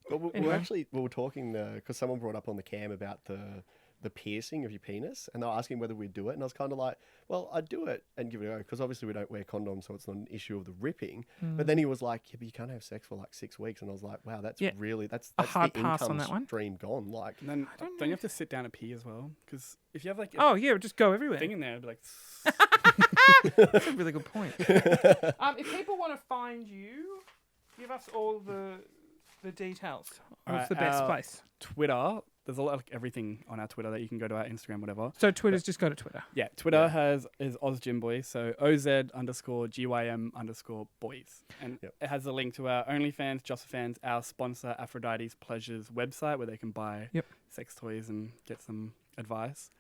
But we Anyway. were talking because someone brought up on the cam about the the piercing of your penis, and they were asking whether we'd do it, and I was kind of like, well, I'd do it and give it a go, because obviously we don't wear condoms, so it's not an issue of the ripping. But then he was like, yeah, but you can't have sex for like 6 weeks, and I was like, wow, that's Yeah. really that's A hard the pass on income that one. stream gone. Like, And then don't you have to sit down and pee as well? Because if you have like a Oh yeah, just go everywhere. thing in there, it'd be like. That's a really good point. If people want to find you, give us all the details. What's Alright, the best our- place? Twitter. There's a lot of everything on our Twitter that you can go to our Instagram, whatever. So Twitter's just go to Twitter. Yeah, Twitter is OzGymBoys, so OZ_GYM_boys. And Yep. it has a link to our OnlyFans, Just for Fans, our sponsor Aphrodite's Pleasures website where they can buy Yep. sex toys and get some advice.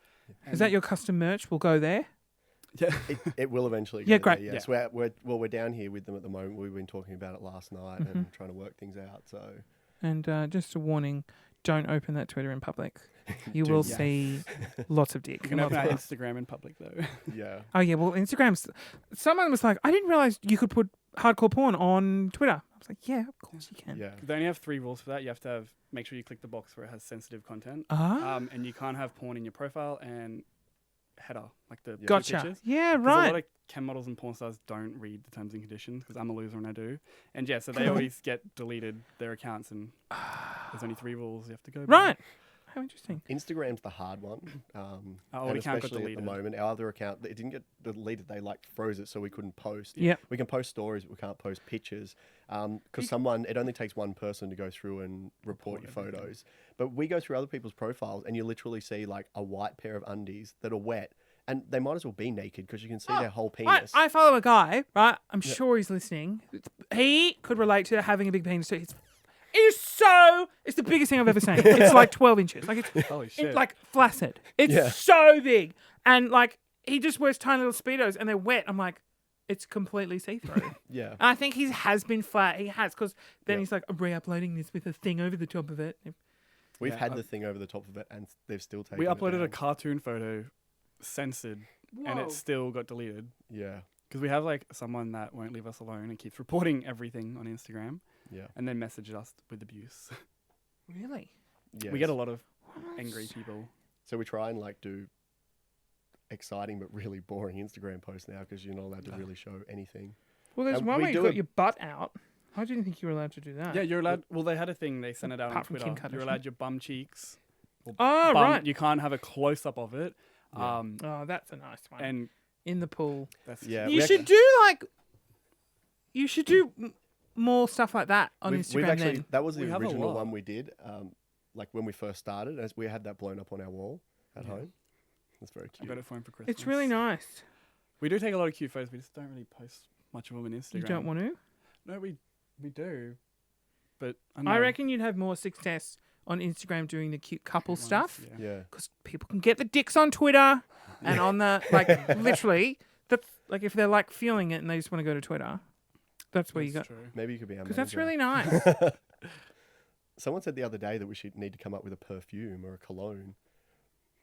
Is that your custom merch? We'll go there. Yeah. it will eventually. Yeah, Go great. there, yes, we're down here with them at the moment. We've been talking about it last night and trying to work things out. So And just a warning, don't open that Twitter in public. You Do will not. see lots of dick. You can and open our lots of- Instagram in public though. yeah, Oh yeah, well Instagram's. Someone was like, I didn't realize you could put hardcore porn on Twitter. I was like, yeah, of course you can. yeah. They only have 3 rules for that. You have to make sure you click the box where it has sensitive content. Ah, And you can't have porn in your profile and header, like the gotcha. pictures. Yeah, 'Cause a right. lot of chem models and porn stars don't read the terms and conditions because I'm a loser and I do. And yeah, so they always get deleted their accounts and there's only 3 rules you have to go by. Right. How interesting. Instagram's the hard one. Our And old account got especially at the deleted. moment, our other account, it didn't get deleted. They like froze it so we couldn't post. Yep. We can post stories, but we can't post pictures. Because it only takes one person to go through and report your everything. photos. But we go through other people's profiles and you literally see like a white pair of undies that are wet. And they might as well be naked because you can see their whole penis. I follow a guy, right? I'm sure he's listening. He could relate to having a big penis too. It's the biggest thing I've ever seen. It's like 12 inches. Like it's Holy shit. like flaccid. It's Yeah. so big. And like he just wears tiny little Speedos and they're wet. I'm like, it's completely see-through. yeah. And I think he has been flat. He has, because then Yeah. he's like, I'm re-uploading this with a thing over the top of it. We've Yeah, had the thing over the top of it and they've still taken we it uploaded a down. cartoon photo censored and Whoa. it still got deleted. Yeah. Because we have like someone that won't leave us alone and keeps reporting everything on Instagram Yeah. and then messages us with abuse. Really? Yes. We get a lot of angry people. So we try and like do exciting but really boring Instagram posts now because you're not allowed to really show anything. Well, there's And one we where you do got it- your butt out. I didn't think you were allowed to do that. Yeah, you're allowed. Well, they had a thing. They sent it out on Apart from Kim Twitter. You're Kardashian. allowed your bum cheeks. Oh, Bum, right. You can't have a close up of it. Yeah. Oh, that's a nice one. And In the pool. that's Yeah. You we should do like. You should do more stuff like that on we've Instagram. actually, Then that was the We have a original lot. one we did. Like when we first started, as we had that blown up on our wall at home. It's very I cute. got it for him for Christmas. it's really nice. We do take a lot of cute photos. We just don't really post much of them on Instagram. You don't want to. No, we do. But I, I know reckon you'd have more success on Instagram doing the cute couple cute ones, stuff Yeah. Yeah. because people can get the dicks on Twitter and on the like literally the like if they're like feeling it and they just want to go to Twitter, that's where you go That's true. Maybe you could be our because that's manager. really nice. Someone said the other day that we should need to come up with a perfume or a cologne.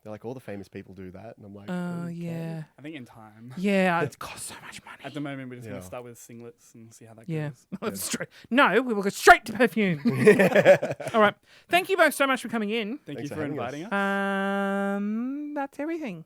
They're like, all the famous people do that. And I'm like, Oh okay. yeah, I think in time. yeah. It costs so much money. At the moment, we're just going Yeah. to start with singlets and see how that Yeah. goes. Straight. No, we will go straight to perfume. All right. Thank you both so much for coming in. Thank Thanks you for for having us. inviting us. That's everything.